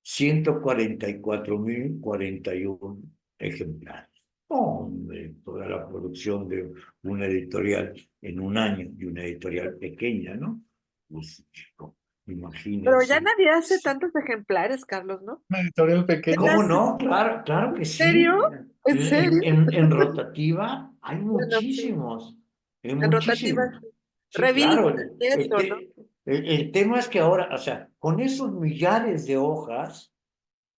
144,041 ejemplares. Hombre, toda la producción de una editorial en un año, y una editorial pequeña, ¿no? Pues, chico, Pero ya imagínense. nadie hace tantos ejemplares, Carlos, ¿no? Una editorial pequeña. ¿Cómo no? Claro que ¿En sí. serio? ¿En serio? En rotativa hay Bueno, sí. muchísimos, hay En rotativa, muchísimos. Sí, claro, revistas y eso, ¿no? el tema es que ahora, o sea, con esos millares de hojas,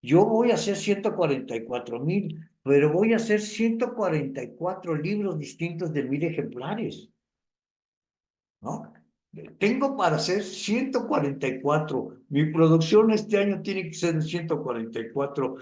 yo voy a hacer 144,000, pero voy a hacer 144 libros distintos de 1,000 ejemplares, ¿no? Tengo para hacer 144. Mi producción este año tiene que ser de 144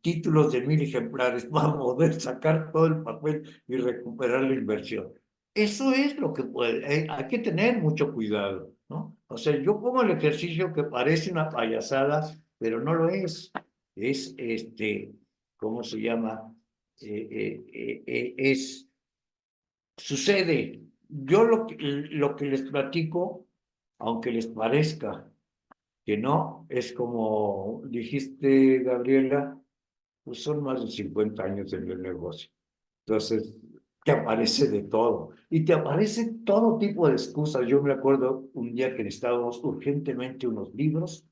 títulos de 1,000 ejemplares para poder sacar todo el papel y recuperar la inversión. Eso es lo que puede. Hay que tener mucho cuidado, ¿no? O sea, yo pongo el ejercicio que parece una payasada, pero no lo es. Es, ¿cómo se llama? Sucede. Yo lo que les platico, aunque les parezca que no, es como dijiste, Gabriela, pues son más de 50 años en el negocio. Entonces, te aparece de todo. Y te aparece todo tipo de excusas. Yo me acuerdo un día que necesitábamos urgentemente unos libros,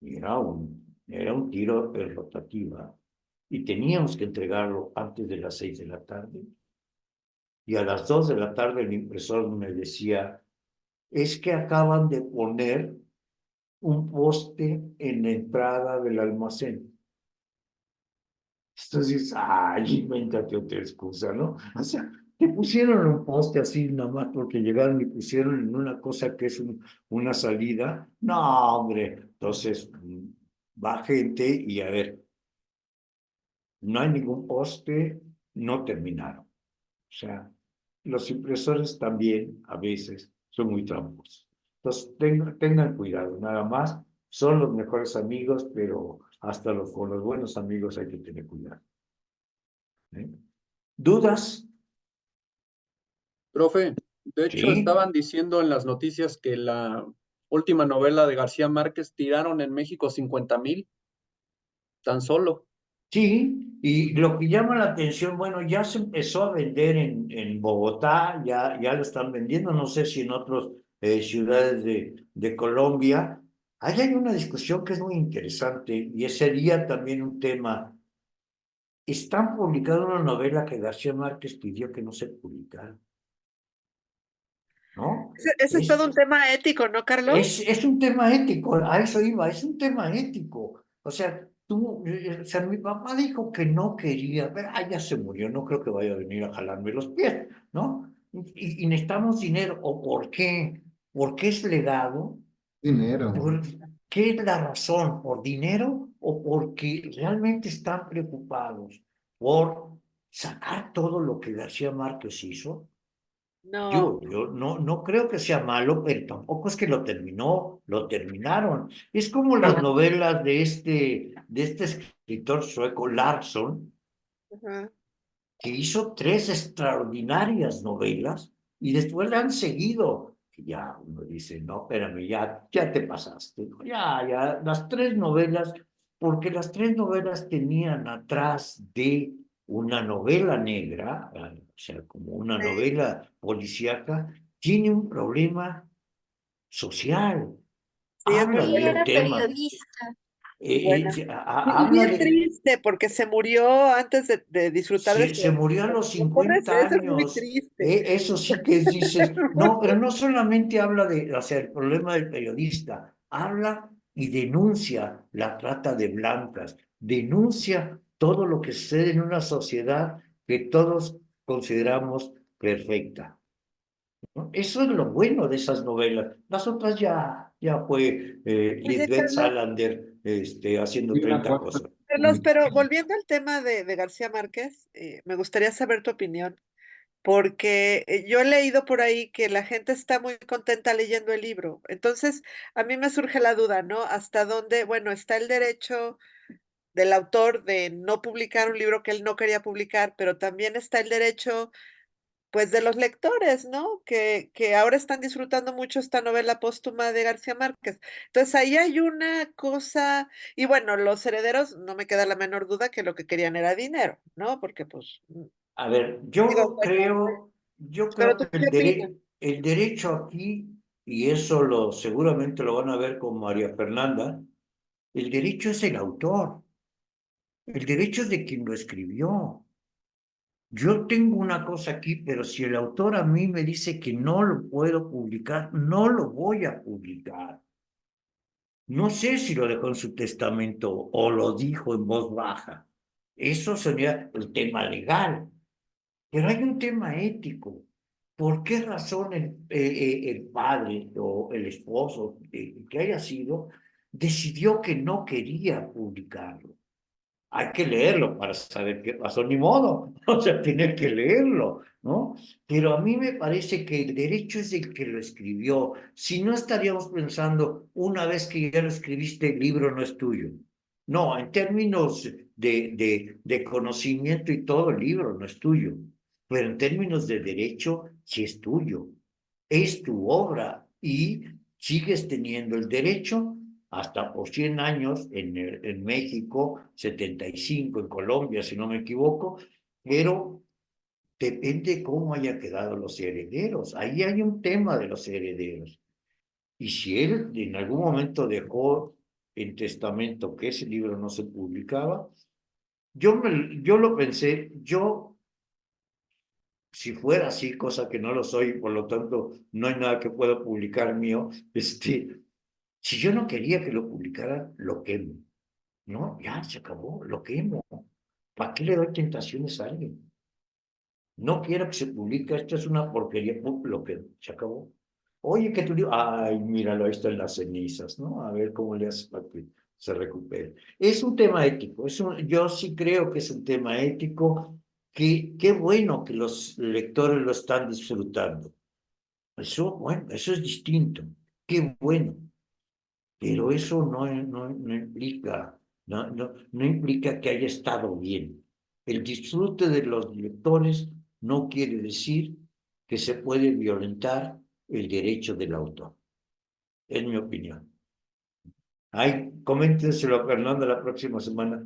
y era un tiro de rotativa, y teníamos que entregarlo antes de las 6 de la tarde. Y a las 2 de la tarde el impresor me decía, es que acaban de poner un poste en la entrada del almacén. Entonces, ay, invéntate otra excusa, ¿no? O sea, te pusieron un poste así nada más porque llegaron y pusieron en una cosa que es una salida. No, hombre. Entonces, va gente y a ver, no hay ningún poste, no terminaron. O sea, los impresores también a veces son muy tramposos. Entonces, tengan cuidado, nada más. Son los mejores amigos, pero hasta con los buenos amigos hay que tener cuidado. ¿Eh? ¿Dudas? Profe, de hecho Sí, estaban diciendo en las noticias que la última novela de García Márquez tiraron en México 50,000, tan solo. sí. Y lo que llama la atención, bueno, ya se empezó a vender en Bogotá, ya lo están vendiendo, no sé si en otras ciudades de Colombia. Ahí hay una discusión que es muy interesante y ese sería también un tema están publicando una novela que García Márquez pidió que no se publicara, ¿no? Ese es todo un tema ético, ¿no, Carlos? Es un tema ético, a eso iba, es un tema ético. O sea, o sea, mi papá dijo que no quería, pero ya se murió, no creo que vaya a venir a jalarme los pies, ¿no? Y necesitamos dinero, ¿o por qué? ¿Porque es legado? Dinero. ¿Qué es la razón? ¿Por dinero o porque realmente están preocupados por sacar todo lo que García Márquez hizo? No. Yo no creo que sea malo, pero tampoco es que lo terminaron. Es como las novelas de este escritor sueco, Larsson, Ajá. que hizo 3 extraordinarias novelas y después le han seguido. Y ya uno dice, no, espérame, ya te pasaste. Ya, las 3 novelas, porque las 3 novelas tenían atrás de una novela negra, o sea, como una Sí. novela policíaca, tiene un problema social. Sí, es muy Habla Ella del era fuerte. tema. periodista. Buena. Y Habla bien de, triste porque se murió antes de disfrutar de su se murió a los Pobres, 50 eso es muy años. triste. Eso sí que dices, no, pero no solamente habla de, o sea, el problema del periodista, habla y denuncia la trata de blancas, denuncia todo lo que sucede en una sociedad que todos consideramos perfecta, ¿no? Eso es lo bueno de esas novelas. Las otras ya fue Oye, Lisbeth Carlos, Salander haciendo Y una 30 cuarta cosas. Pero volviendo al tema de García Márquez, me gustaría saber tu opinión, porque yo he leído por ahí que la gente está muy contenta leyendo el libro. Entonces, a mí me surge la duda, ¿no? ¿Hasta dónde, bueno, está el derecho del autor de no publicar un libro que él no quería publicar, pero también está el derecho, pues, de los lectores, ¿no? Que ahora están disfrutando mucho esta novela póstuma de García Márquez. Entonces, ahí hay una cosa y bueno, los herederos, no me queda la menor duda que lo que querían era dinero, ¿no? Porque, pues, A ver, digo, bueno, yo pero creo ¿tú que qué opinas? el derecho aquí, y eso seguramente lo van a ver con María Fernanda, el derecho es el autor, el derecho es de quien lo escribió. Yo tengo una cosa aquí, pero si el autor a mí me dice que no lo puedo publicar, no lo voy a publicar. No sé si lo dejó en su testamento o lo dijo en voz baja. Eso sería el tema legal. Pero hay un tema ético. ¿Por qué razón el padre o el esposo, que haya sido, decidió que no quería publicarlo? Hay que leerlo para saber qué pasó, ni modo, o sea, tiene que leerlo, ¿no? Pero a mí me parece que el derecho es el que lo escribió. Si no estaríamos pensando, una vez que ya lo escribiste, el libro no es tuyo. No, en términos de conocimiento y todo, el libro no es tuyo, pero en términos de derecho, sí es tuyo. Es tu obra y sigues teniendo el derecho hasta por 100 años en México, 75 en Colombia, si no me equivoco, pero depende cómo haya quedado los herederos. Ahí hay un tema de los herederos. Y si él en algún momento dejó en testamento que ese libro no se publicaba, yo lo pensé, si fuera así, cosa que no lo soy, por lo tanto no hay nada que pueda publicar mío, si yo no quería que lo publicara, lo quemo. No, ya se acabó, lo quemo. ¿Para qué le doy tentaciones a alguien? No quiero que se publique, esto es una porquería, ¡pum! Lo quemo, se acabó. Oye, que tú digo, ay, míralo, ahí están las cenizas, ¿no? A ver cómo le hace para que se recupere. Es un tema ético, yo sí creo que es un tema ético, que qué bueno que los lectores lo están disfrutando. Eso, bueno, eso es distinto, qué bueno. Pero eso no implica, no implica que haya estado bien. El disfrute de los lectores no quiere decir que se puede violentar el derecho del autor. Es mi opinión. Ay, coméntenselo a Fernanda la próxima semana.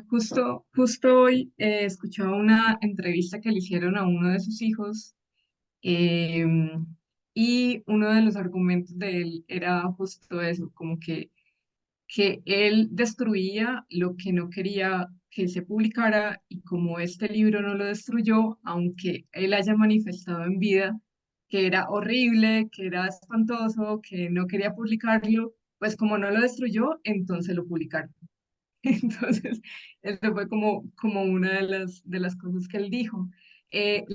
Justo hoy escuchaba una entrevista que le hicieron a uno de sus hijos em, y uno de los argumentos de él era justo eso, como que que él destruía lo que no quería que se publicara y como este libro no lo destruyó, aunque él haya manifestado en vida que era horrible, que era espantoso, que no quería publicarlo, pues como no lo destruyó, entonces lo publicaron. Entonces, esto fue como una de las cosas que él dijo.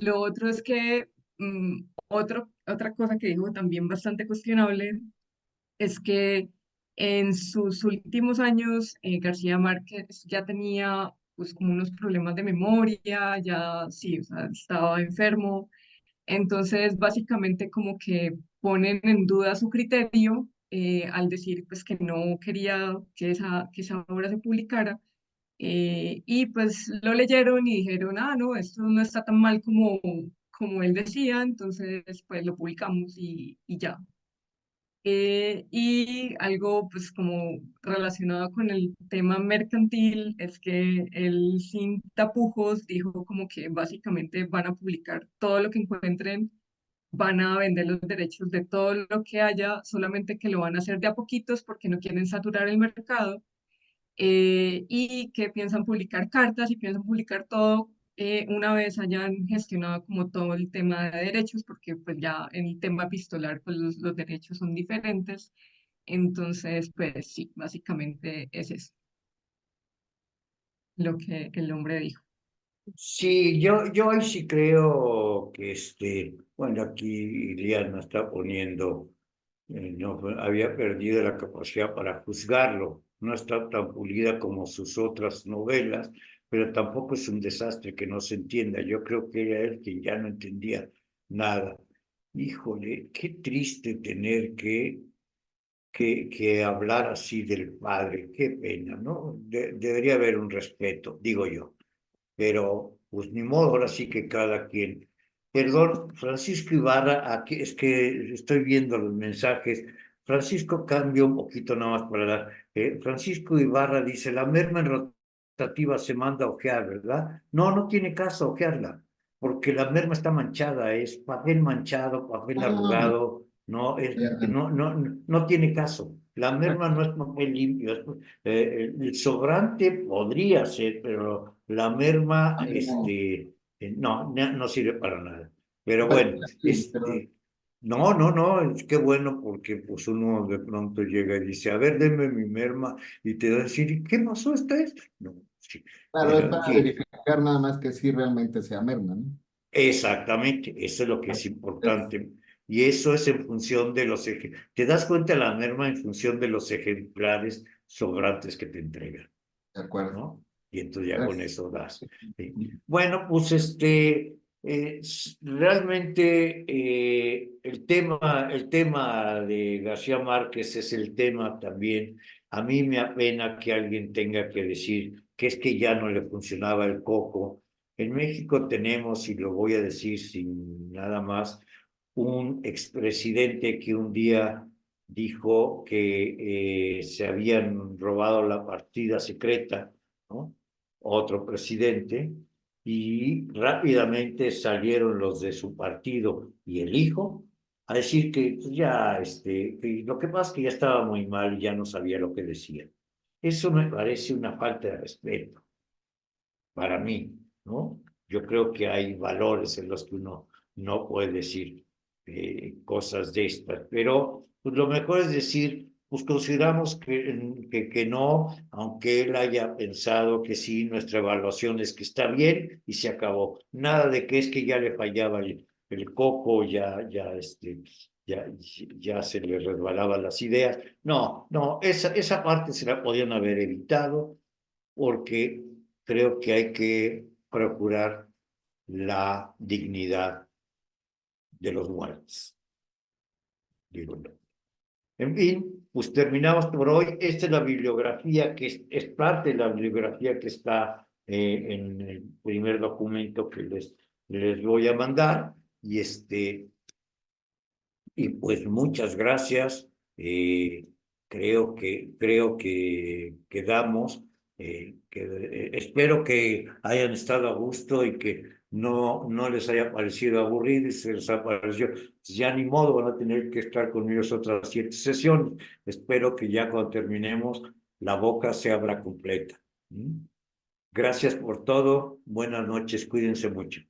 Lo otro es que, otra cosa que dijo también bastante cuestionable es que en sus últimos años García Márquez ya tenía pues como unos problemas de memoria, ya sí, o sea, estaba enfermo, entonces básicamente como que ponen en duda su criterio al decir pues que no quería que esa obra se publicara y pues lo leyeron y dijeron, ah, no, esto no está tan mal como él decía, entonces pues lo publicamos y ya. Y algo pues como relacionado con el tema mercantil es que él sin tapujos dijo como que básicamente van a publicar todo lo que encuentren, van a vender los derechos de todo lo que haya, solamente que lo van a hacer de a poquitos porque no quieren saturar el mercado y que piensan publicar cartas y piensan publicar todo una vez hayan gestionado como todo el tema de derechos, porque pues ya en el tema epistolar pues los derechos son diferentes. Entonces, pues sí, básicamente es eso lo que el hombre dijo. Sí, yo ahí sí creo que bueno, aquí Iliana está poniendo, no, había perdido la capacidad para juzgarlo, no está tan pulida como sus otras novelas, pero tampoco es un desastre que no se entienda. Yo creo que era él quien ya no entendía nada. Híjole, qué triste tener que hablar así del padre, qué pena, ¿no? Debería haber un respeto, digo yo, pero pues ni modo, ahora sí que cada quien. Perdón, Francisco Ibarra, aquí es que estoy viendo los mensajes. Francisco cambia un poquito nada más para dar. Francisco Ibarra dice, la merma en rotativa se manda a ojear, ¿verdad? No, no tiene caso ojearla, porque la merma está manchada, es papel manchado, papel Ah, arrugado, no, ya. no tiene caso. La merma no es papel limpio, el sobrante podría ser, pero la merma, No, no sirve para nada. Pero vale, bueno, sí, pero no, es que bueno, porque pues uno de pronto llega y dice, a ver, denme mi merma, y te va a decir, ¿y qué pasó esta vez? No, sí, claro, es pero en para fin. verificar nada más que sí realmente sea merma, ¿no? Exactamente, eso es lo que es importante. Y eso es en función de los ejemplares. Te das cuenta la merma en función de los ejemplares sobrantes que te entregan, De acuerdo. ¿no? Y entonces ya con Gracias. eso das. Sí. Bueno, pues realmente el tema de García Márquez es el tema también. A mí me apena que alguien tenga que decir que es que ya no le funcionaba el coco. En México tenemos, y lo voy a decir sin nada más, un expresidente que un día dijo que se habían robado la partida secreta, ¿no? Otro presidente, y rápidamente salieron los de su partido y el hijo a decir que pues, ya, que lo que pasa es que ya estaba muy mal y ya no sabía lo que decía. Eso me parece una falta de respeto para mí, ¿no? Yo creo que hay valores en los que uno no puede decir cosas de estas, pero pues, lo mejor es decir, pues consideramos que no, aunque él haya pensado que sí, nuestra evaluación es que está bien y se acabó. Nada de que es que ya le fallaba el coco, ya se le resbalaban las ideas. No, esa parte se la podían haber evitado porque creo que hay que procurar la dignidad de los muertos, digo yo. En fin, pues terminamos por hoy. Esta es la bibliografía es parte de la bibliografía que está en el primer documento que les voy a mandar. Y pues muchas gracias. Creo que quedamos. Espero que hayan estado a gusto y que no les haya parecido aburrido y se les ha parecido. Pues ya ni modo, van a tener que estar conmigo otras 7 sesiones. Espero que ya cuando terminemos la boca se abra completa. Gracias por todo. Buenas noches. Cuídense mucho.